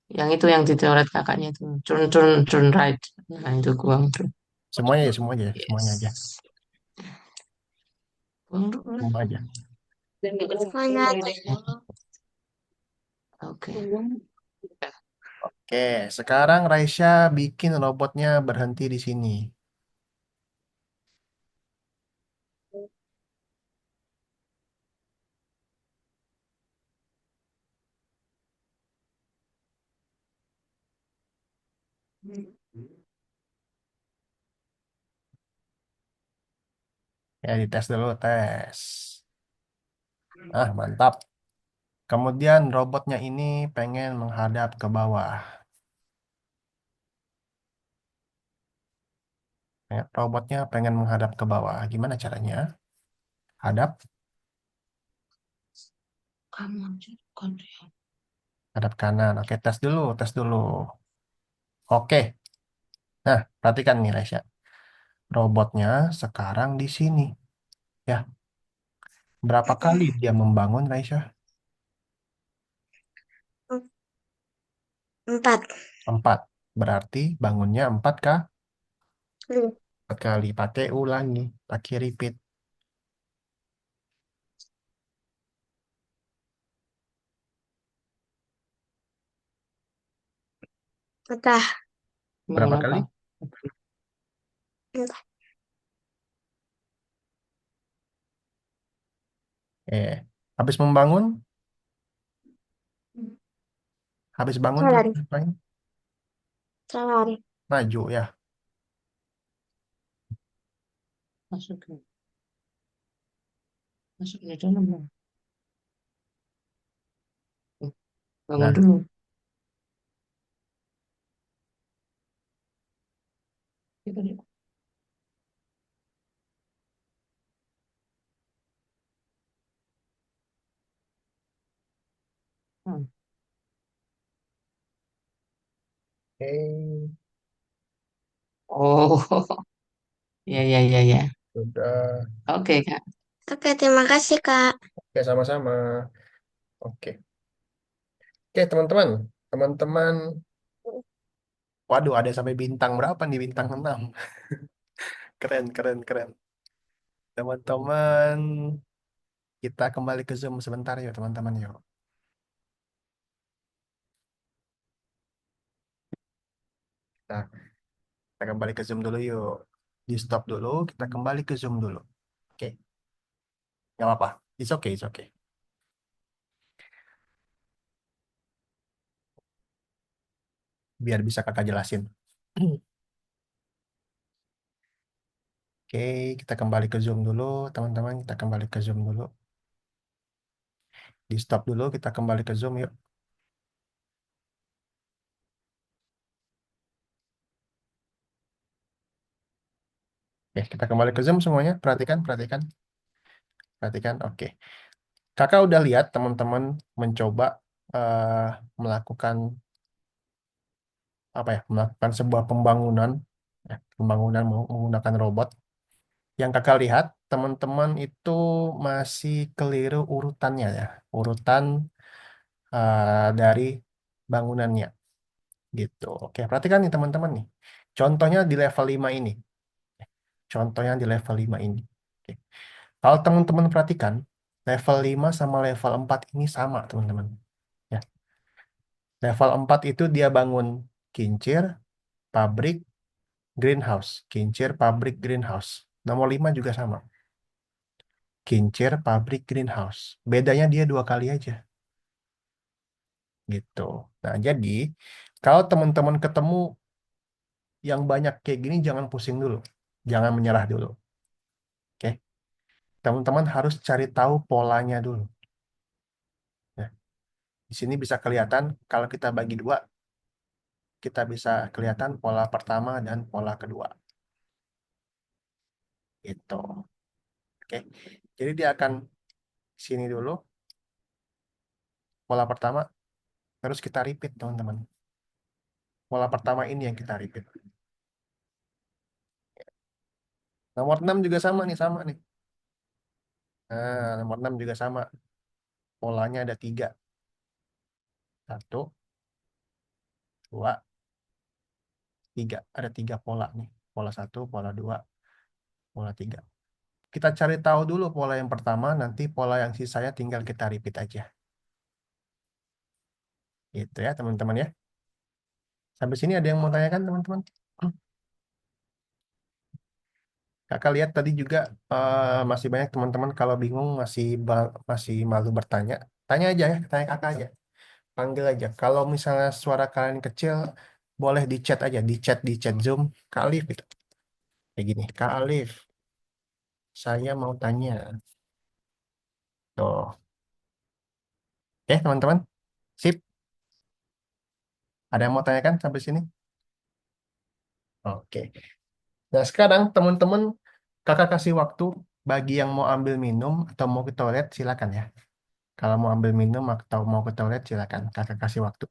Yang itu yang dicoret kakaknya itu. Turn, turn, turn right. Nah, itu buang tuh. Semuanya ya, semuanya ya, semuanya aja. Yes. Buang dulu lah. Semua aja. Dan nggak benar. Semuanya aja. Oke. Oke, sekarang Raisya bikin robotnya berhenti di sini. Ya, dites dulu, tes. Ah, mantap. Kemudian robotnya ini pengen menghadap ke bawah. Ya, robotnya pengen menghadap ke bawah. Gimana caranya? Hadap, Kamu aja kan. hadap kanan. Oke, tes dulu, tes dulu. Oke. Nah, perhatikan nih, Raisya. Robotnya sekarang di sini. Ya, berapa kali dia membangun, Raisya? 4. 4. Berarti bangunnya 4 kah? Hmm. 4 kali. Pakai ulangi, pakai repeat. Udah. Bangun Berapa apa? kali? Udah. Habis membangun, habis bangun terus Jalan. ngapain? Jalan. Maju ya. Masuk ke, masuk ke dalam. Bangun Nah, dulu. Kita lihat. Hmm. oke, Oh, ya, ya, ya, ya. sudah. Oke, Kak. Oke, terima kasih, Kak. Oke, sama-sama. Oke. Oke, teman-teman. Teman-teman, waduh, ada sampai bintang berapa nih? Bintang 6. Keren, keren, keren. Teman-teman, kita kembali ke Zoom sebentar yuk, teman-teman yuk. Nah, kita kembali ke Zoom dulu yuk. Di stop dulu, kita kembali ke Zoom dulu. Oke, nggak apa-apa. It's okay, it's okay. Biar bisa kakak jelasin. Oke, kita kembali ke Zoom dulu, teman-teman. Kita kembali ke Zoom dulu. Di stop dulu, kita kembali ke Zoom yuk. Oke, kita kembali ke Zoom semuanya. Perhatikan, perhatikan, perhatikan. Oke, kakak udah lihat teman-teman mencoba eh, melakukan apa ya? Melakukan sebuah pembangunan, ya, pembangunan menggunakan robot. Yang kakak lihat, teman-teman itu masih keliru urutannya ya, urutan dari bangunannya gitu. Oke, perhatikan nih teman-teman nih. Contohnya di level 5 ini. Contohnya di level 5 ini. Oke. Kalau teman-teman perhatikan, level 5 sama level 4 ini sama, teman-teman. Ya. Level 4 itu dia bangun kincir, pabrik, greenhouse. Kincir, pabrik, greenhouse. Nomor 5 juga sama. Kincir, pabrik, greenhouse. Bedanya dia 2 kali aja. Gitu. Nah, jadi kalau teman-teman ketemu yang banyak kayak gini, jangan pusing dulu. Jangan menyerah dulu. Oke. Teman-teman harus cari tahu polanya dulu. Ya. Di sini bisa kelihatan kalau kita bagi dua, kita bisa kelihatan pola pertama dan pola kedua. Gitu. Oke. Jadi dia akan sini dulu, pola pertama, terus kita repeat, teman-teman. Pola pertama ini yang kita repeat. Nomor 6 juga sama nih, sama nih. Nah, nomor 6 juga sama. Polanya ada 3. Satu, dua, 3. Ada 3 pola nih. Pola 1, pola 2, pola 3. Kita cari tahu dulu pola yang pertama, nanti pola yang sisanya tinggal kita repeat aja. Gitu ya, teman-teman ya. Sampai sini ada yang mau tanyakan, teman-teman? Kakak lihat tadi juga masih banyak teman-teman kalau bingung masih malu bertanya. Tanya aja ya, tanya kakak aja. Panggil aja. Kalau misalnya suara kalian kecil, boleh di chat aja, di chat Zoom. Kak Alif gitu. Kayak gini, Kak Alif, saya mau tanya. Tuh. Oke, teman-teman. Sip. Ada yang mau tanyakan sampai sini? Oke. Nah, sekarang teman-teman, kakak kasih waktu bagi yang mau ambil minum atau mau ke toilet, silakan ya. Kalau mau ambil minum atau mau ke toilet, silakan. Kakak kasih waktu.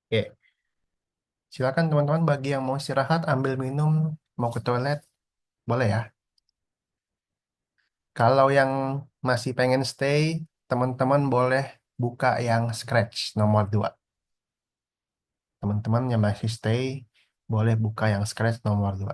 Oke. Silakan teman-teman bagi yang mau istirahat, ambil minum, mau ke toilet, boleh ya. Kalau yang masih pengen stay, teman-teman boleh buka yang scratch nomor 2. Teman-teman yang masih stay, boleh buka yang scratch nomor 2.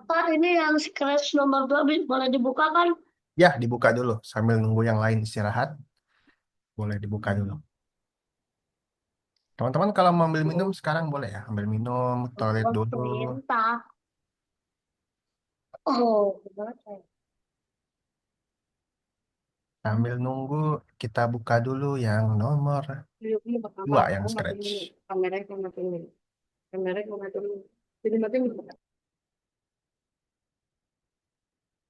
Kak, ini yang scratch nomor 2 boleh dibuka kan? Ya, dibuka dulu sambil nunggu yang lain istirahat, boleh dibuka dulu. Teman-teman kalau mau ambil minum sekarang boleh ya, ambil minum, toilet Oh, dulu, perintah. Oh, gimana? sambil nunggu kita buka dulu yang nomor 2 yang scratch.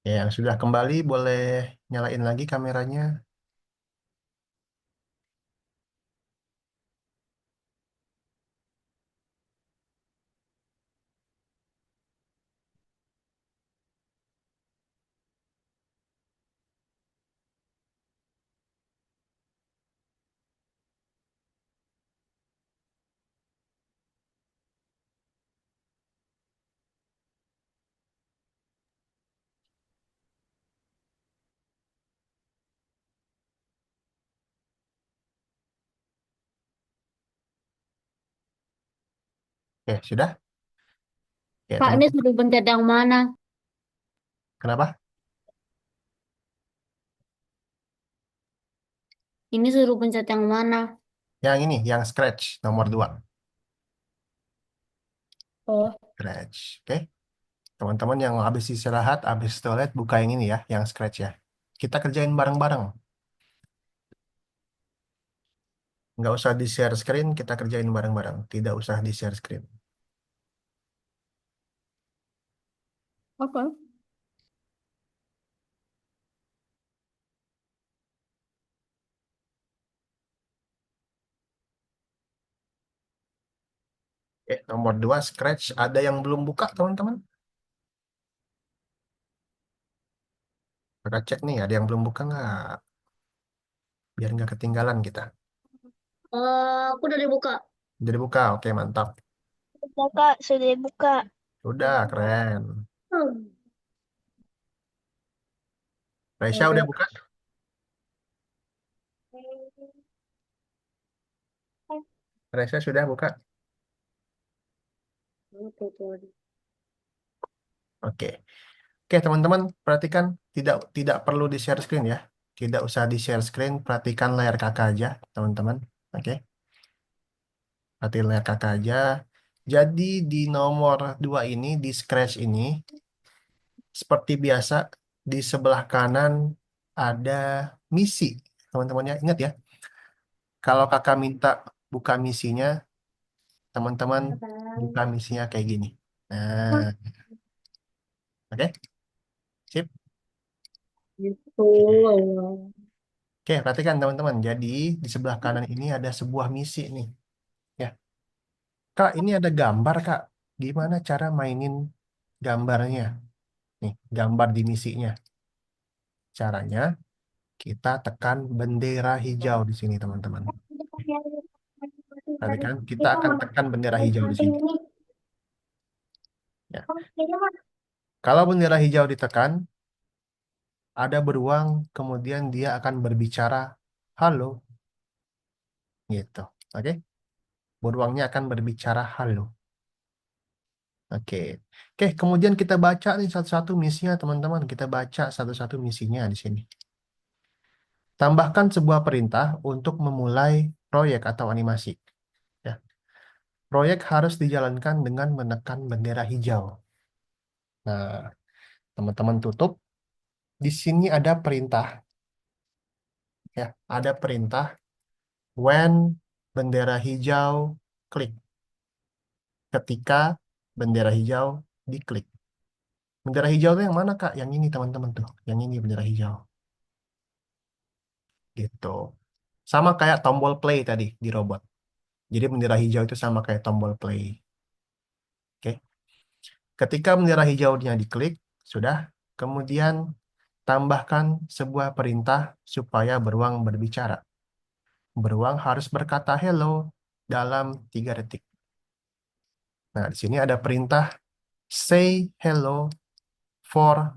Ya, yang sudah kembali boleh nyalain lagi kameranya. Oke, sudah? Ya, Kak, ini teman-teman. suruh pencet yang mana? Kenapa? Ini suruh pencet yang mana? Yang ini, yang scratch nomor 2. Oh, Scratch. Oke. Teman-teman yang habis istirahat, habis toilet, buka yang ini ya, yang scratch ya. Kita kerjain bareng-bareng. Nggak usah di share screen, kita kerjain bareng-bareng. Tidak usah di share screen. oke. Oke, nomor 2 scratch. Ada yang belum buka, teman-teman? Kita cek nih, ada yang belum buka nggak? Biar nggak ketinggalan kita. Aku udah dibuka. Jadi buka, oke mantap. Sudah Kak, sudah dibuka. Udah, keren. Hmm. Raisya udah Ada. buka? Raisya sudah buka? Oke, tuh. Oke. Oke, teman-teman, perhatikan tidak tidak perlu di share screen ya. Tidak usah di share screen, perhatikan layar kakak aja, teman-teman. Oke, perhatiin layar kakak aja. Jadi di nomor 2 ini, di scratch ini, seperti biasa, di sebelah kanan ada misi. Teman-temannya ingat ya, kalau kakak minta buka misinya, teman-teman buka misinya kayak gini. Nah, oke, sip. Gitu. Oke, perhatikan teman-teman. Jadi di sebelah kanan ini ada sebuah misi nih. Ya, Kak, ini ada gambar, Kak. Gimana cara mainin gambarnya? Nih, gambar di misinya. Caranya, kita tekan bendera hijau di sini, teman-teman. Perhatikan, kita akan tekan bendera hijau di sini. Ya. Kalau bendera hijau ditekan, ada beruang, kemudian dia akan berbicara, halo, gitu. Oke? Beruangnya akan berbicara halo. Oke. Oke, kemudian kita baca nih satu-satu misinya, teman-teman. Kita baca satu-satu misinya di sini. Tambahkan sebuah perintah untuk memulai proyek atau animasi. Ya. Proyek harus dijalankan dengan menekan bendera hijau. Nah, teman-teman tutup. Di sini ada perintah. Ya, ada perintah when bendera hijau klik. Ketika bendera hijau diklik. Bendera hijau itu yang mana, Kak? Yang ini, teman-teman tuh. Yang ini bendera hijau. Gitu. Sama kayak tombol play tadi di robot. Jadi bendera hijau itu sama kayak tombol play. Oke. Ketika bendera hijaunya diklik, sudah. Kemudian tambahkan sebuah perintah supaya beruang berbicara. Beruang harus berkata hello dalam 3 detik. Nah, di sini ada perintah say hello for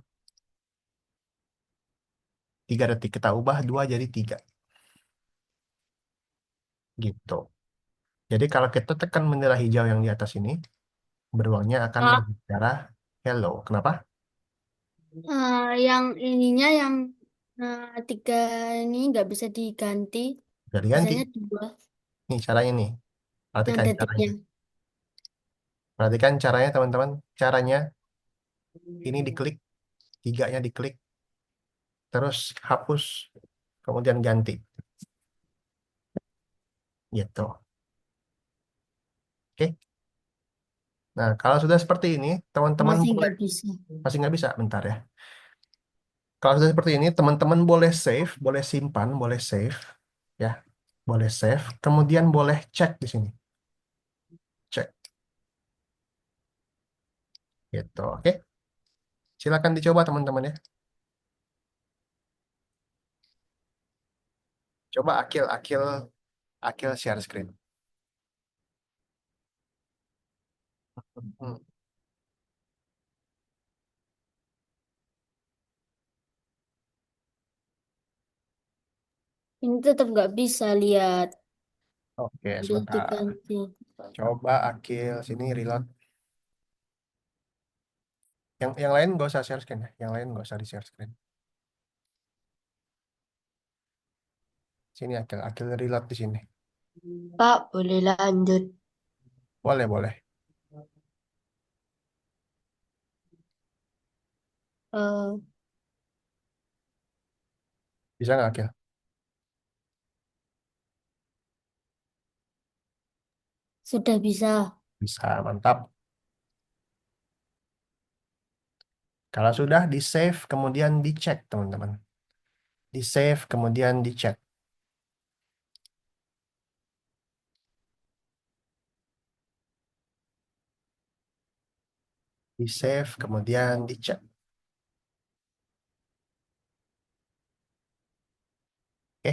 3 detik. Kita ubah 2 jadi 3. Gitu. Jadi kalau kita tekan bendera hijau yang di atas ini, beruangnya akan Kak, berbicara hello. Kenapa? yang ininya yang tiga ini nggak bisa diganti. Udah diganti. Biasanya dua. Nih caranya nih. Yang Perhatikan detiknya. caranya. Perhatikan caranya teman-teman. Caranya ini diklik, 3-nya diklik, terus hapus, kemudian ganti. Gitu. Oke. Nah, kalau sudah seperti ini, teman-teman Masih boleh, nggak bisa. masih nggak bisa, bentar ya. Kalau sudah seperti ini, teman-teman boleh save, boleh simpan, boleh save, ya, boleh save. Kemudian boleh cek di sini, cek. Gitu. Oke. Silakan dicoba teman-teman ya. Coba Akil, Akil, Akil share screen. Hmm. Ini tetap nggak bisa lihat. Oke, Udah sebentar. diganti. Coba Akil sini reload. Yang lain nggak usah share screen ya. Yang lain nggak usah di share screen. Sini Akil, Akil reload di sini. Pak, boleh lanjut. Boleh, boleh. Eh, Bisa nggak Akil? sudah bisa. Bisa, mantap. Kalau sudah di save, kemudian dicek teman-teman. Di save, kemudian dicek. Di save, kemudian dicek. Oke,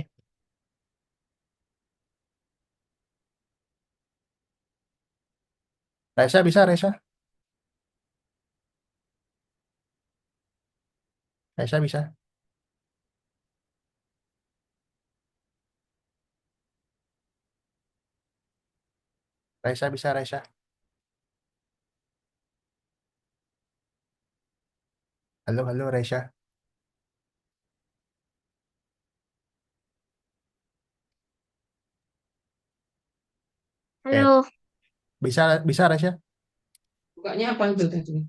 Raisa bisa, Raisa? Raisa bisa? Raisa bisa, Raisa? Halo, halo, Raisa. Oke, Halo, bisa, bisa, Raisa? Bukanya apa itu tadi?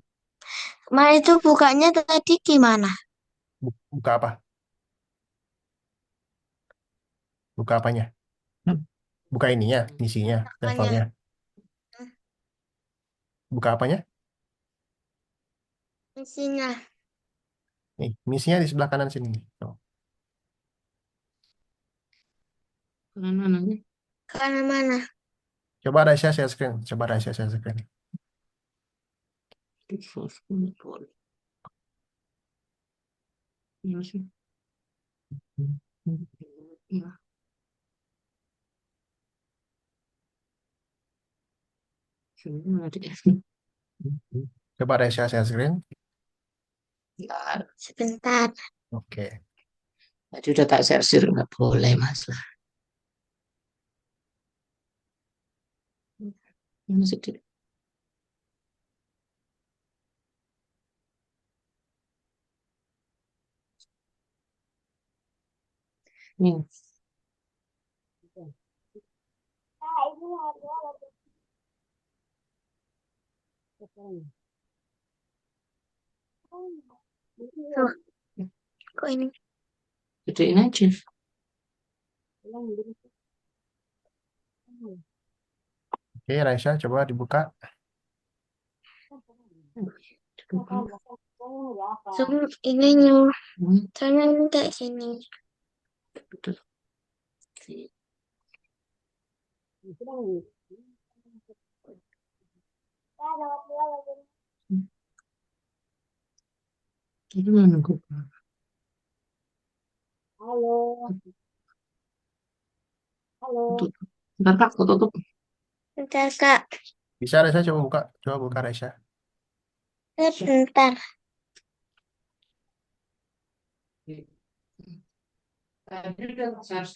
kemarin itu bukanya tadi gimana? Buka apa? Buka apanya? Hmm. Buka ininya, misinya, Makanya, levelnya. Buka apanya? isinya. Nih, misinya di sebelah kanan sini. Nih. Tuh. Kanan mananya? Karena mana? Coba Raisa share screen. Coba Raisa share screen. Resource control. Iya sih. Iya. Sini mana dia? Coba Raisa share screen. Ya, Sebentar. Oke. tadi udah tak share nggak boleh mas lah. Ini sedikit. Nih. Tuh, kok ini? Gedein aja. Oke, Raisa coba dibuka. Zoom ininya. Hmm, Soalnya ini kayak sini. betul. Jadi mana gue? Tutup. Bentar kak, aku tutup. Bentar, Kak. Bisa Raisa coba buka. Coba buka Raisa. Sebentar. Tadi udah share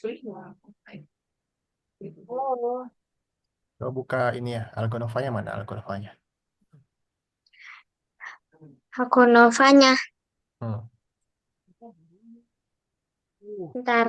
Coba buka ini ya. Algonovanya mana Algonovanya? Aku Novanya. Hmm. Bentar.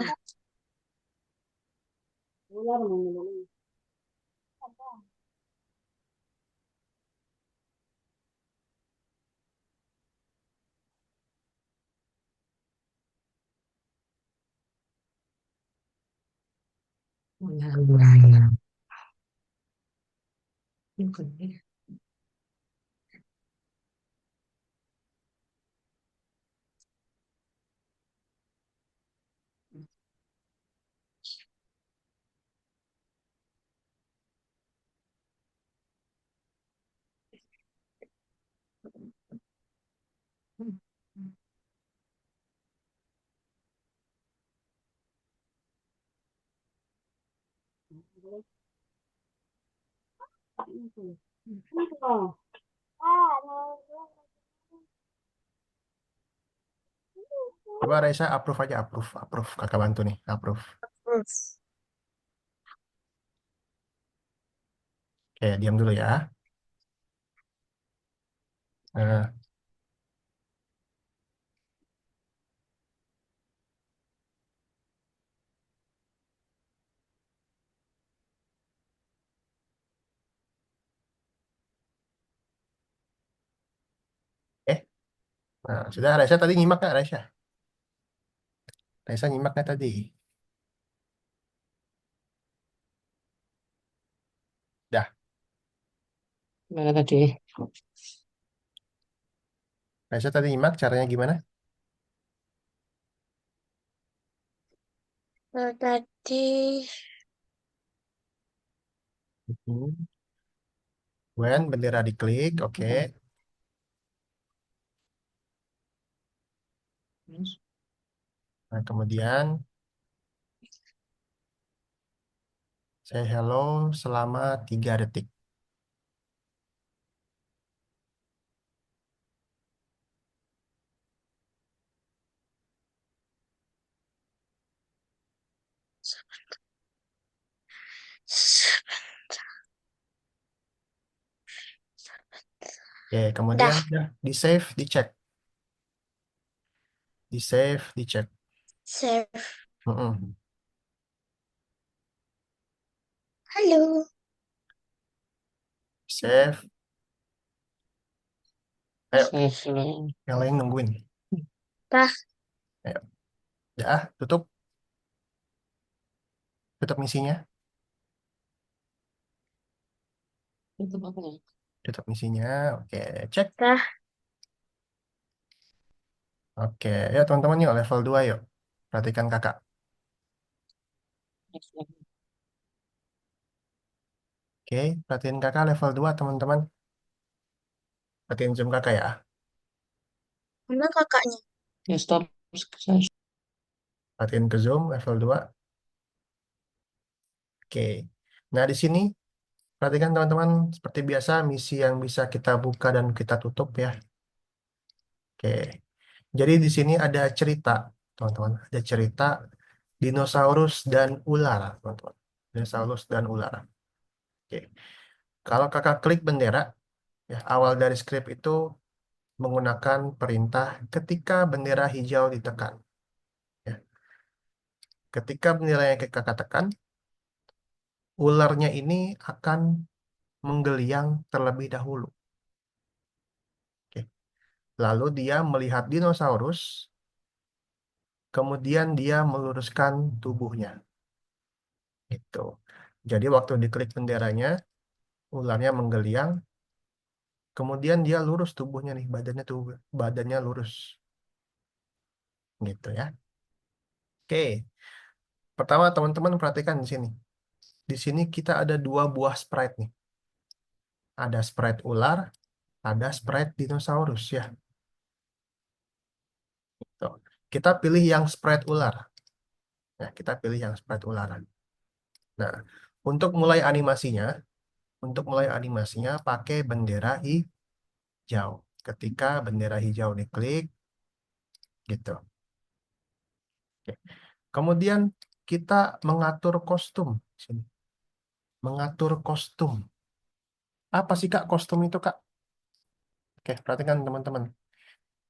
Coba Raisa approve aja. Approve. Approve. Kakak bantu nih. Approve. Terus. Oke, diam dulu ya. Nah, eh, nah, sudah Raisa tadi nyimak nggak Raisa? Raisa nyimak nggak tadi? Dah, Gimana tadi? Raisa tadi nyimak caranya gimana? Tadi Hmm. When bendera diklik, oke. Nah, kemudian say hello selama 3 detik. Oke, kemudian dah ya, di save, dicek, di save, dicek. save. Mm-mm. Halo. Save. Ayo, Save dulu. yang lain nungguin. Dah. Ayo, dah, tutup, tutup misinya, Itu apa ya? tutup misinya. Oke, cek. Dah. Oke, ya teman-teman yuk level 2 yuk. Perhatikan kakak. Oke, perhatiin kakak level 2 teman-teman. Perhatiin zoom kakak ya. Mana kakaknya? Ya stop. Perhatiin ke zoom level 2. Oke. Nah, di sini perhatikan teman-teman, seperti biasa misi yang bisa kita buka dan kita tutup ya. Oke. Jadi di sini ada cerita, teman-teman. Ada cerita dinosaurus dan ular, teman-teman. Dinosaurus dan ular. Oke. Kalau kakak klik bendera, ya awal dari script itu menggunakan perintah ketika bendera hijau ditekan. Ya. Ketika bendera yang kakak tekan, ularnya ini akan menggeliang terlebih dahulu. Oke. Lalu dia melihat dinosaurus, kemudian dia meluruskan tubuhnya. Itu. Jadi waktu diklik benderanya, ularnya menggeliang, kemudian dia lurus tubuhnya nih, badannya lurus. Gitu ya. Oke. Pertama teman-teman perhatikan di sini. Di sini kita ada 2 buah sprite nih. Ada sprite ular, ada sprite dinosaurus ya. Tuh. Kita pilih yang sprite ular. Nah, kita pilih yang sprite ular. Nah, untuk mulai animasinya, pakai bendera hijau. Ketika bendera hijau diklik, gitu. Oke. Kemudian kita mengatur kostum. Sini. Mengatur kostum. Apa sih Kak kostum itu Kak? Oke, perhatikan teman-teman.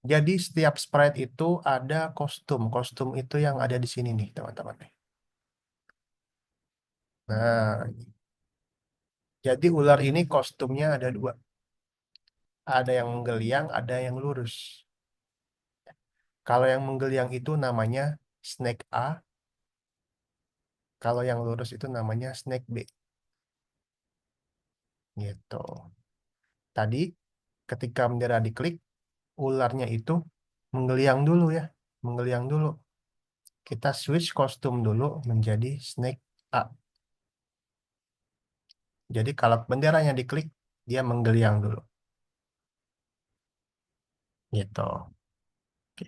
Jadi setiap sprite itu ada kostum. Kostum itu yang ada di sini nih teman-teman. Nah, jadi ular ini kostumnya ada 2. Ada yang menggeliang, ada yang lurus. Kalau yang menggeliang itu namanya snake A. Kalau yang lurus itu namanya snake B. Gitu. Tadi ketika bendera diklik, ularnya itu menggeliang dulu ya. Menggeliang dulu. Kita switch kostum dulu menjadi snake A. Jadi kalau benderanya diklik, dia menggeliang dulu. Gitu. Oke.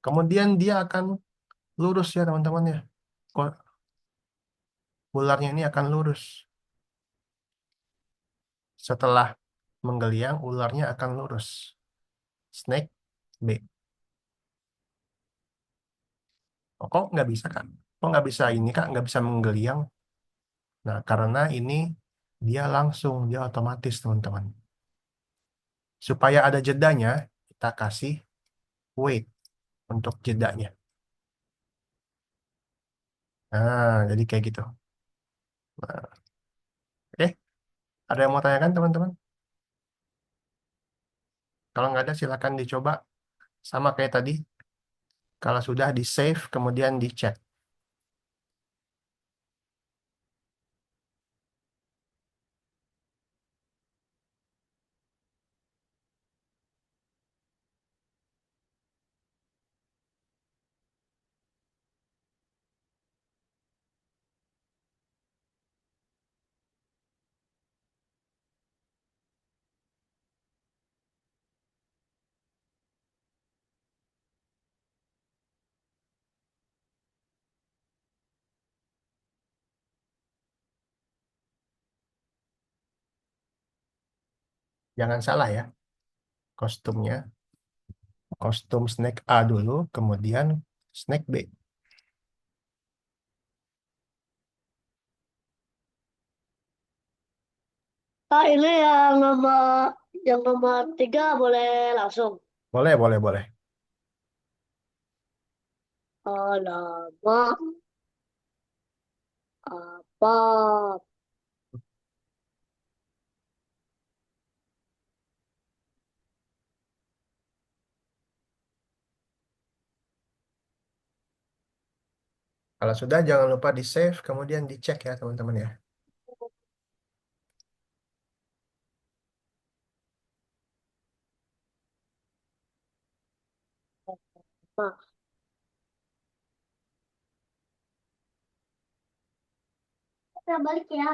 Kemudian dia akan lurus ya teman-teman ya. Ularnya ini akan lurus. Setelah menggeliang, ularnya akan lurus. Snake B. Oh, kok nggak bisa Kak? Kok nggak bisa ini Kak? Nggak bisa menggeliang? Nah, karena ini dia otomatis teman-teman. Supaya ada jedanya, kita kasih wait untuk jedanya. Nah, jadi kayak gitu. Nah, oke, ada yang mau tanyakan teman-teman? Kalau nggak ada, silakan dicoba. Sama kayak tadi. Kalau sudah di save, kemudian dicek. Jangan salah ya, kostumnya. Kostum snack A dulu, kemudian snack B. Pak, ini yang nomor 3 boleh langsung. Boleh, boleh, boleh. Nama apa? Kalau sudah, jangan lupa di save, kemudian dicek ya teman-teman ya. Nah, kita balik ya.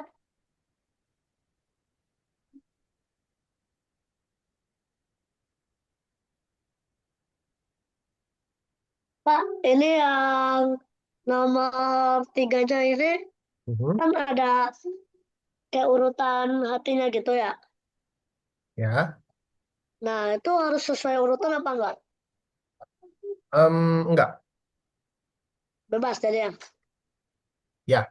Pak, ini yang nomor 3-nya ini Mhm. kan ada kayak urutan hatinya gitu ya. Ya, Nah, itu harus sesuai urutan apa enggak? enggak. Bebas jadi ya. Ya,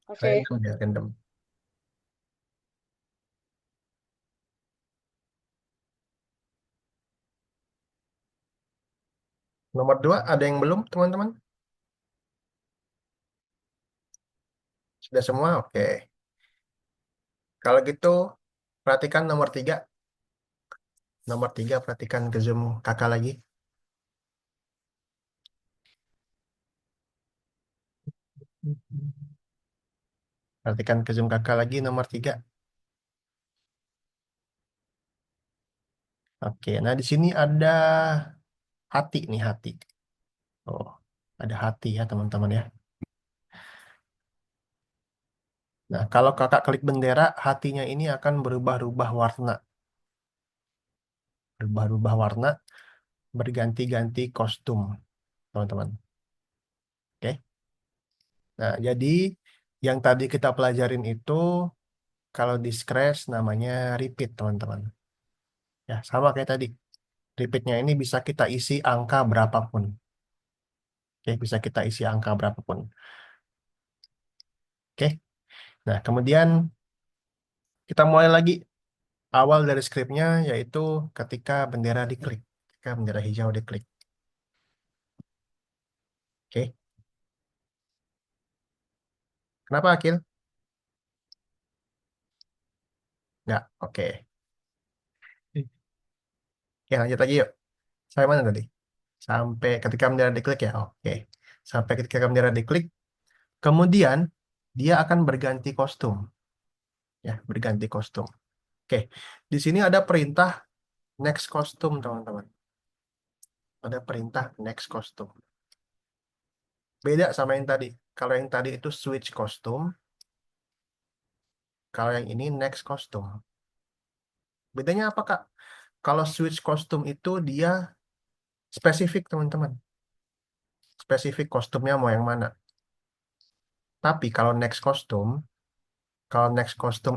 Oke. random. Nomor 2, ada yang belum teman-teman? Sudah semua? Oke. Kalau gitu, perhatikan nomor 3. Nomor 3, perhatikan ke zoom kakak lagi. Perhatikan ke zoom kakak lagi, nomor 3. Oke, nah di sini ada hati nih, hati. Oh, ada hati ya teman-teman ya. Nah, kalau kakak klik bendera, hatinya ini akan berubah-ubah warna. Berubah-ubah warna, berganti-ganti kostum, teman-teman. Oke. Nah, jadi yang tadi kita pelajarin itu kalau di Scratch namanya repeat, teman-teman. Ya, sama kayak tadi. Repeatnya ini bisa kita isi angka berapapun. Oke, bisa kita isi angka berapapun. Oke. Nah, kemudian kita mulai lagi awal dari skripnya, yaitu ketika bendera diklik. Ketika bendera hijau diklik. Oke. Kenapa, Akil? Nggak. Oke. Oke, lanjut lagi yuk. Sampai mana tadi? Sampai ketika bendera diklik ya. Oke. Sampai ketika bendera diklik, kemudian dia akan berganti kostum. Ya, berganti kostum. Oke. Di sini ada perintah next kostum, teman-teman. Ada perintah next kostum. Beda sama yang tadi. Kalau yang tadi itu switch kostum, kalau yang ini next kostum. Bedanya apa, Kak? Kalau switch kostum itu dia spesifik, teman-teman. Spesifik kostumnya mau yang mana. Tapi kalau next kostum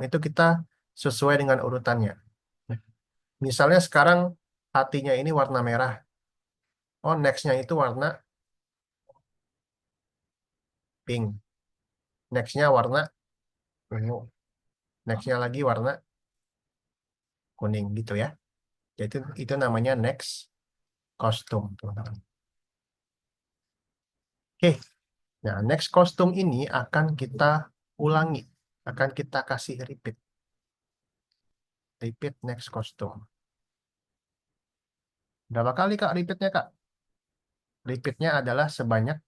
itu kita sesuai dengan urutannya. Misalnya sekarang hatinya ini warna merah. Oh, nextnya itu warna pink. Nextnya warna Ungu. Nextnya lagi warna kuning gitu ya. Jadi itu namanya next kostum, teman-teman. Oke, nah next kostum ini akan kita ulangi, akan kita kasih repeat. Repeat next kostum. Berapa kali Kak repeatnya Kak? Repeatnya adalah sebanyak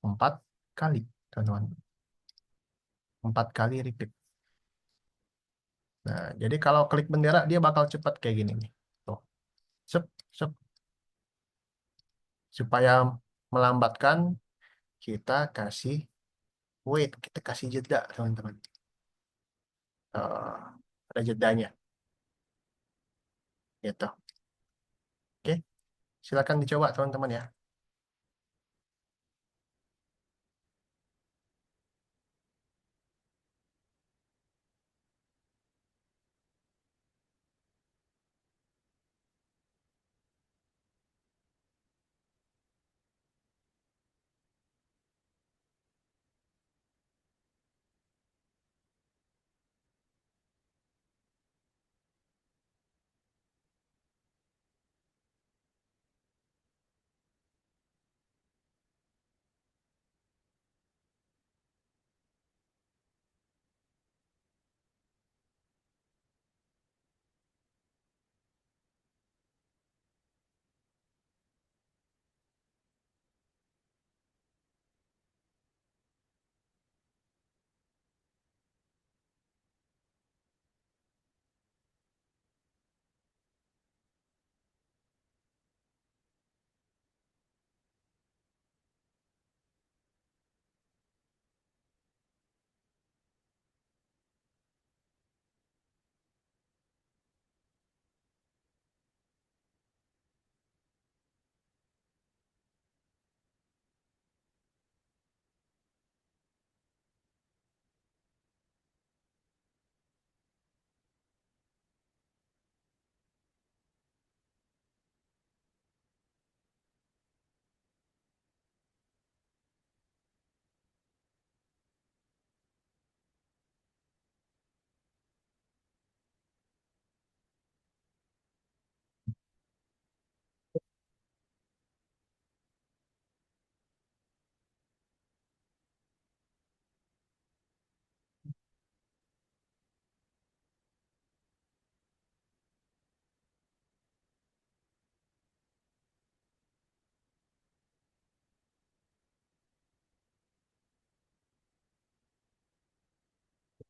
4 kali, teman-teman. 4 kali repeat. Nah, jadi kalau klik bendera dia bakal cepat kayak gini nih. Tuh. Sep, sep. Supaya melambatkan, kita kasih wait, kita kasih jeda, teman-teman. Eh, ada jedanya, gitu. Oke, silakan dicoba, teman-teman ya.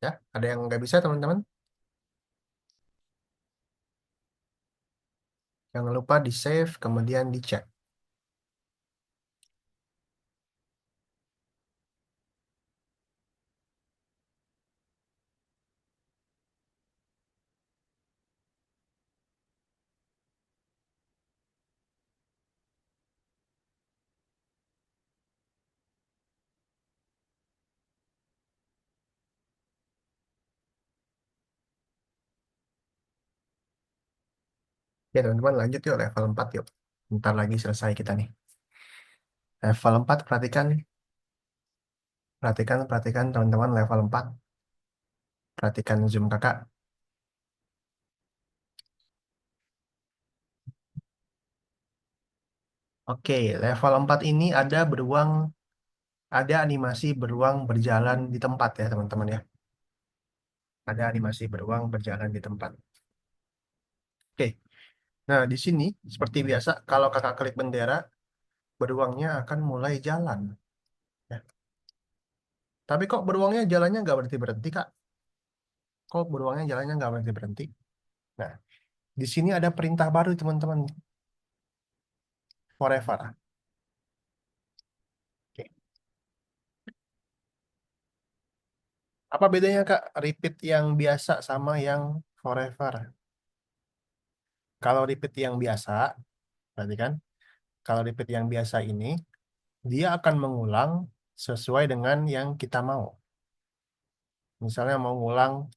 Ya, ada yang nggak bisa, teman-teman? Jangan lupa di save, kemudian dicek. Ya, teman-teman, lanjut yuk level 4 yuk. Bentar lagi selesai kita nih. Level 4, perhatikan, perhatikan, perhatikan, teman-teman, level 4. Perhatikan zoom kakak. Oke, level 4 ini ada animasi beruang berjalan di tempat ya, teman-teman ya. Ada animasi beruang berjalan di tempat. Oke, nah di sini seperti biasa, kalau kakak klik bendera, beruangnya akan mulai jalan. Ya. Tapi kok beruangnya jalannya nggak berhenti-berhenti, Kak? Kok beruangnya jalannya nggak berhenti-berhenti? Nah, di sini ada perintah baru, teman-teman. Forever. Oke. Apa bedanya, Kak? Repeat yang biasa sama yang forever. Kalau repeat yang biasa, berarti kan? Kalau repeat yang biasa ini, dia akan mengulang sesuai dengan yang kita mau. Misalnya mau ngulang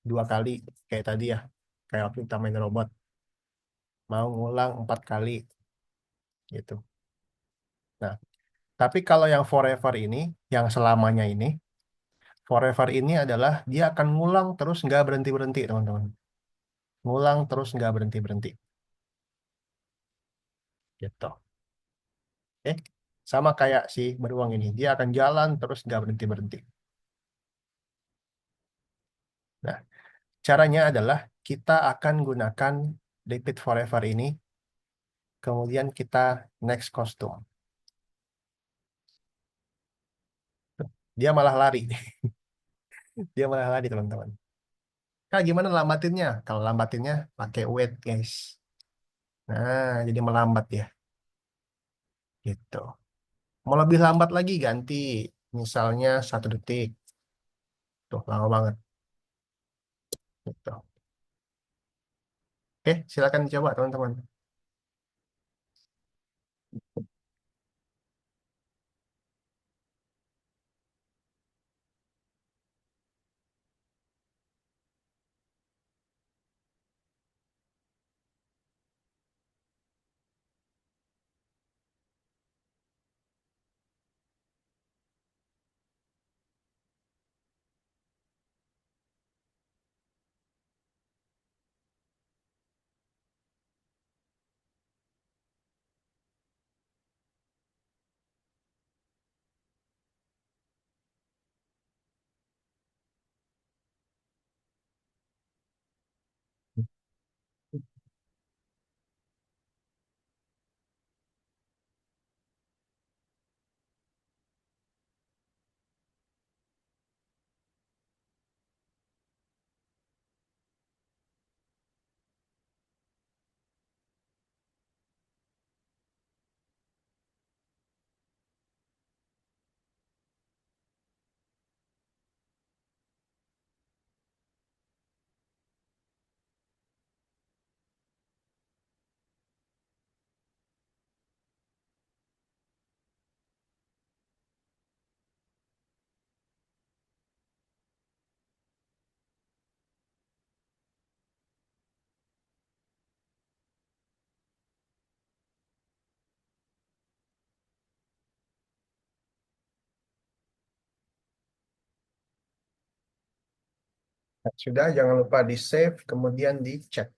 2 kali, kayak tadi ya. Kayak waktu kita main robot. Mau ngulang 4 kali, gitu. Nah, tapi kalau yang forever ini, yang selamanya ini, Forever ini adalah dia akan ngulang terus nggak berhenti-berhenti, teman-teman. Ngulang terus nggak berhenti-berhenti. Gitu. Oke. Sama kayak si beruang ini. Dia akan jalan terus nggak berhenti-berhenti. Nah, caranya adalah kita akan gunakan repeat forever ini. Kemudian kita next kostum. Dia malah lari. Dia malah lari, teman-teman. Nah, gimana lambatinnya? Kalau lambatinnya pakai wait, guys. Nah, jadi melambat ya. Gitu. Mau lebih lambat lagi ganti. Misalnya 1 detik. Tuh, lama banget. Gitu. Oke, silakan dicoba, teman-teman. Nah, sudah, jangan lupa di save, kemudian di chat.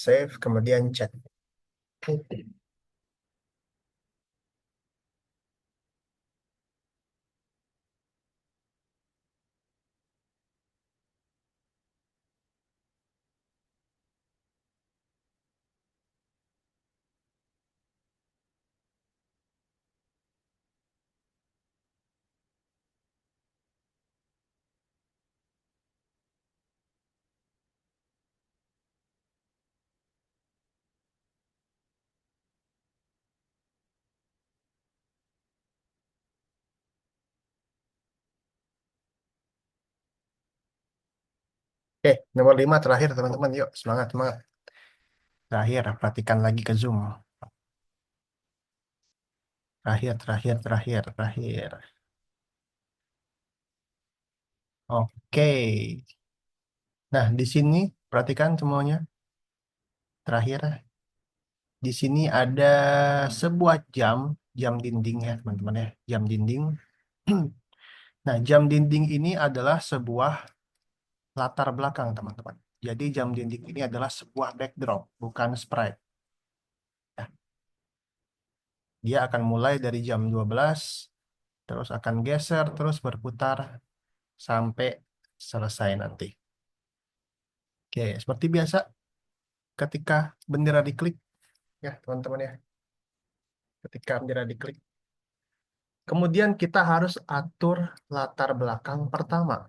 Save, kemudian chat. Oke, nomor 5 terakhir, teman-teman. Yuk, semangat, semangat. Terakhir, perhatikan lagi ke Zoom. Terakhir, terakhir, terakhir, terakhir. Oke. Nah, di sini perhatikan semuanya. Terakhir, di sini ada sebuah jam, jam dinding ya, teman-teman ya, jam dinding. Nah, jam dinding ini adalah sebuah latar belakang, teman-teman. Jadi, jam dinding ini adalah sebuah backdrop, bukan sprite. Ya. Dia akan mulai dari jam 12, terus akan geser, terus berputar sampai selesai nanti. Oke, seperti biasa, ketika bendera diklik, ya teman-teman ya, ketika bendera diklik, kemudian kita harus atur latar belakang pertama.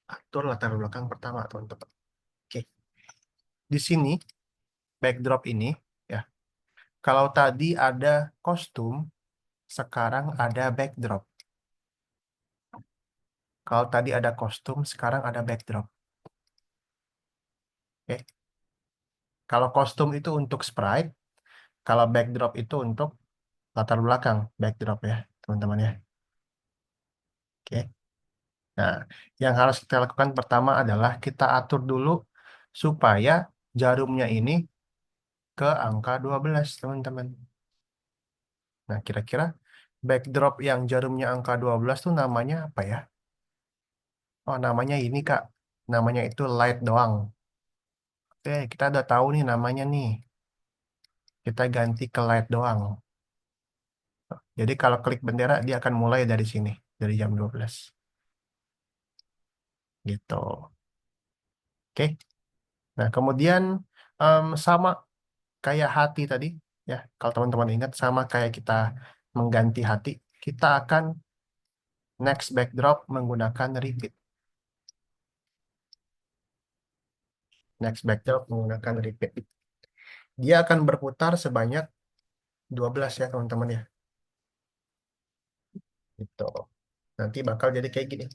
Atur latar belakang pertama, teman-teman. Oke, di sini backdrop ini, ya. Kalau tadi ada kostum, sekarang ada backdrop. Kalau tadi ada kostum, sekarang ada backdrop. Oke. Kalau kostum itu untuk sprite, kalau backdrop itu untuk latar belakang, backdrop ya, teman-teman ya. Oke. Nah, yang harus kita lakukan pertama adalah kita atur dulu supaya jarumnya ini ke angka 12, teman-teman. Nah, kira-kira Backdrop yang jarumnya angka 12 tuh namanya apa ya? Oh, namanya ini, Kak. Namanya itu light doang. Oke, kita udah tahu nih namanya nih. Kita ganti ke light doang. Jadi kalau klik bendera, dia akan mulai dari sini. Dari jam 12. Gitu. Oke. Nah, kemudian sama kayak hati tadi. Ya, kalau teman-teman ingat, sama kayak kita mengganti hati, kita akan next backdrop menggunakan repeat. Next backdrop menggunakan repeat. Dia akan berputar sebanyak 12 ya teman-teman ya. Gitu. Nanti bakal jadi kayak gini.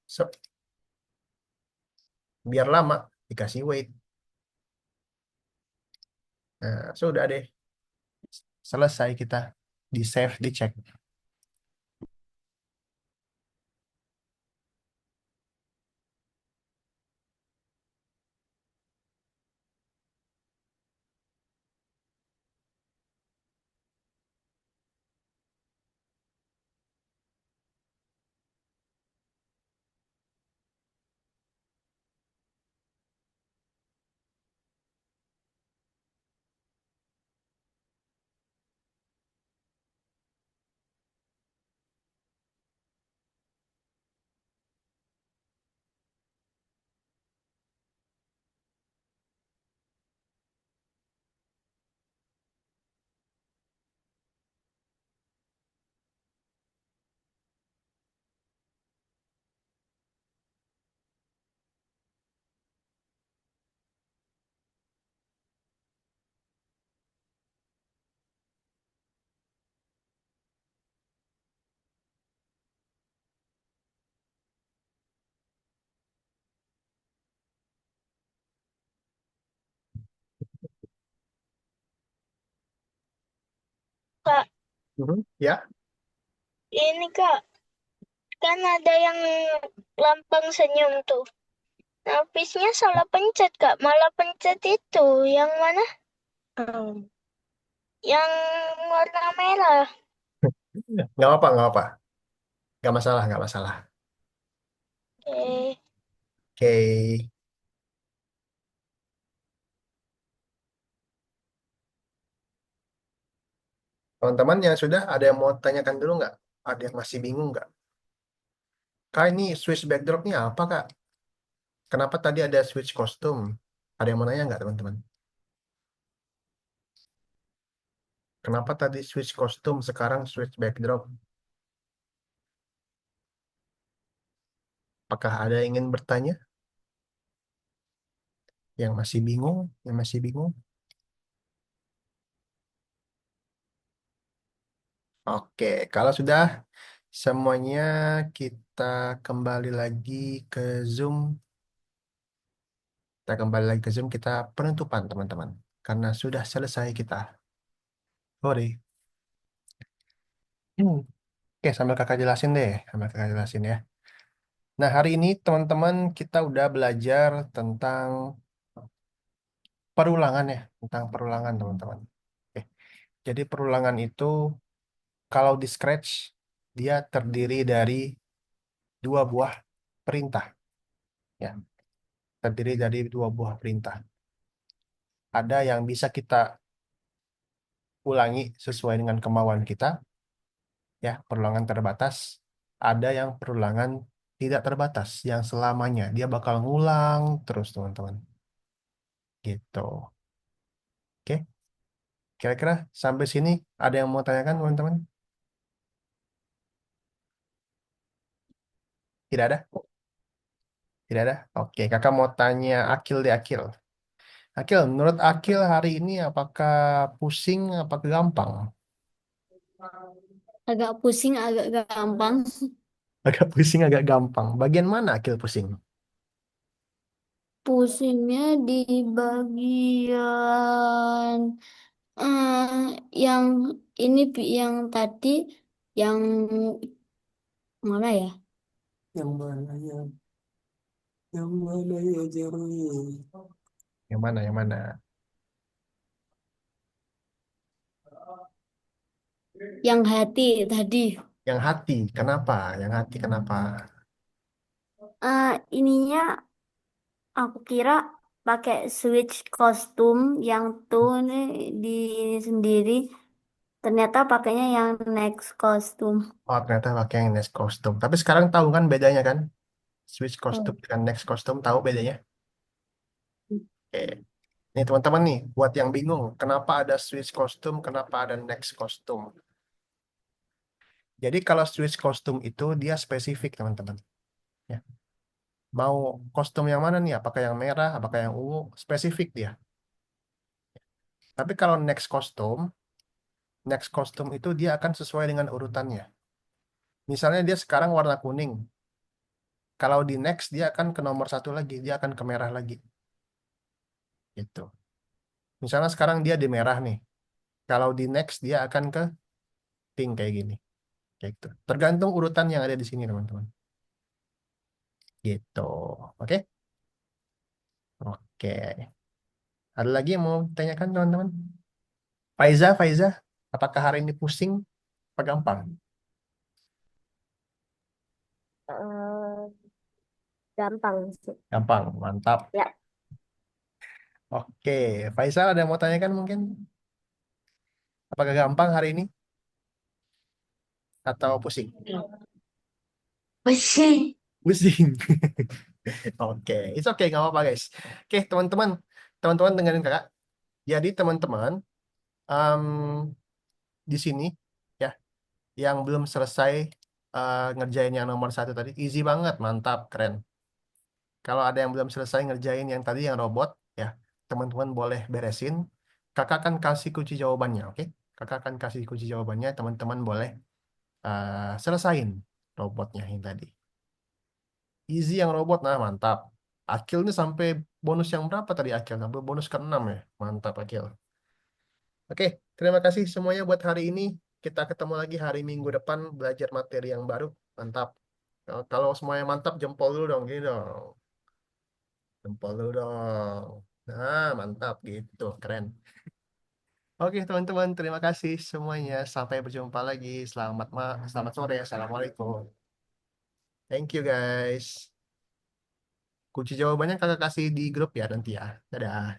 Sep. Biar lama dikasih wait. Nah, sudah deh. Selesai kita. Di save, dicek. Kak, Mhm. Ya, ini Kak, kan ada yang lambang senyum tuh. Nah, habisnya salah pencet Kak, malah pencet itu. Yang mana? Yang warna merah. nggak apa, nggak apa. Nggak masalah, nggak masalah. Oke. Oke. Teman-teman yang sudah ada yang mau tanyakan dulu nggak? Ada yang masih bingung nggak? Kak, ini switch backdropnya apa, Kak? Kenapa tadi ada switch kostum? Ada yang mau nanya nggak, teman-teman? Kenapa tadi switch kostum, sekarang switch backdrop? Apakah ada yang ingin bertanya? Yang masih bingung? Yang masih bingung? Oke, kalau sudah semuanya, kita kembali lagi ke Zoom. Kita kembali lagi ke Zoom, kita penutupan, teman-teman. Karena sudah selesai kita. Sorry. Oke, sambil kakak jelasin deh. Sambil kakak jelasin ya. Nah, hari ini teman-teman kita udah belajar tentang perulangan ya. Tentang perulangan, teman-teman. Oke. Jadi perulangan itu kalau di Scratch, dia terdiri dari dua buah perintah. Ya, terdiri dari dua buah perintah. Ada yang bisa kita ulangi sesuai dengan kemauan kita, ya, perulangan terbatas. Ada yang perulangan tidak terbatas, yang selamanya. Dia bakal ngulang terus, teman-teman. Gitu. Oke, kira-kira sampai sini ada yang mau tanyakan, teman-teman? Tidak ada? Tidak ada? Oke, kakak mau tanya Akil deh, Akil. Akil, menurut Akil hari ini apakah pusing, apakah gampang? Agak pusing, agak gampang. Agak pusing, agak gampang. Bagian mana Akil pusing? Pusingnya di bagian yang ini yang tadi yang mana ya? Yang mana yang mana ya Jerry? Yang mana, yang mana? Yang hati tadi. Yang hati, kenapa? Yang hati kenapa? Ininya aku kira pakai switch kostum yang tuh nih di ini sendiri. Ternyata pakainya yang next kostum. Oh, ternyata pakai yang next kostum. Tapi sekarang tahu kan bedanya kan? Switch kostum Oh. dengan next kostum tahu bedanya? Oke. Nih teman-teman nih, buat yang bingung, kenapa ada switch kostum, kenapa ada next kostum? Jadi kalau switch kostum itu dia spesifik teman-teman. Ya. Mau kostum yang mana nih? Apakah yang merah, apakah yang ungu? Spesifik dia. Tapi kalau next kostum itu dia akan sesuai dengan urutannya. Misalnya dia sekarang warna kuning. Kalau di next dia akan ke nomor satu lagi, dia akan ke merah lagi. Gitu. Misalnya sekarang dia di merah nih. Kalau di next dia akan ke pink kayak gini. Kayak gitu. Tergantung urutan yang ada di sini teman-teman. Gitu. Oke? Oke. Ada lagi yang mau ditanyakan teman-teman? Faiza, apakah hari ini pusing? Apa gampang? Gampang sih. Gampang, mantap. Ya. Oke, Faisal ada yang mau tanyakan mungkin? Apakah gampang hari ini atau pusing? Pusing. Pusing. Oke, it's okay, nggak apa-apa guys. Oke, teman-teman dengerin kakak. Jadi teman-teman em, di sini ya, yang belum selesai ngerjain yang nomor satu tadi, easy banget, mantap, keren. Kalau ada yang belum selesai ngerjain yang tadi yang robot, ya teman-teman boleh beresin. Kakak akan kasih kunci jawabannya, oke? Kakak akan kasih kunci jawabannya, teman-teman boleh selesain robotnya yang tadi. Easy yang robot, nah mantap. Akil ini sampai bonus yang berapa tadi Akil? Sampai bonus ke-6 ya. Mantap Akil. Oke, terima kasih semuanya buat hari ini. Kita ketemu lagi hari Minggu depan belajar materi yang baru. Mantap. Kalau semuanya mantap, jempol dulu dong. Gini dong. Jempol dulu dong. Nah, mantap gitu. Keren. Oke, teman-teman, terima kasih semuanya. Sampai berjumpa lagi. Selamat sore. Assalamualaikum. Thank you, guys. Kunci jawabannya kakak kasih di grup ya nanti ya. Dadah.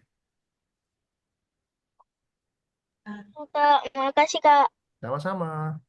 Kak, makasih Kak. Sama-sama.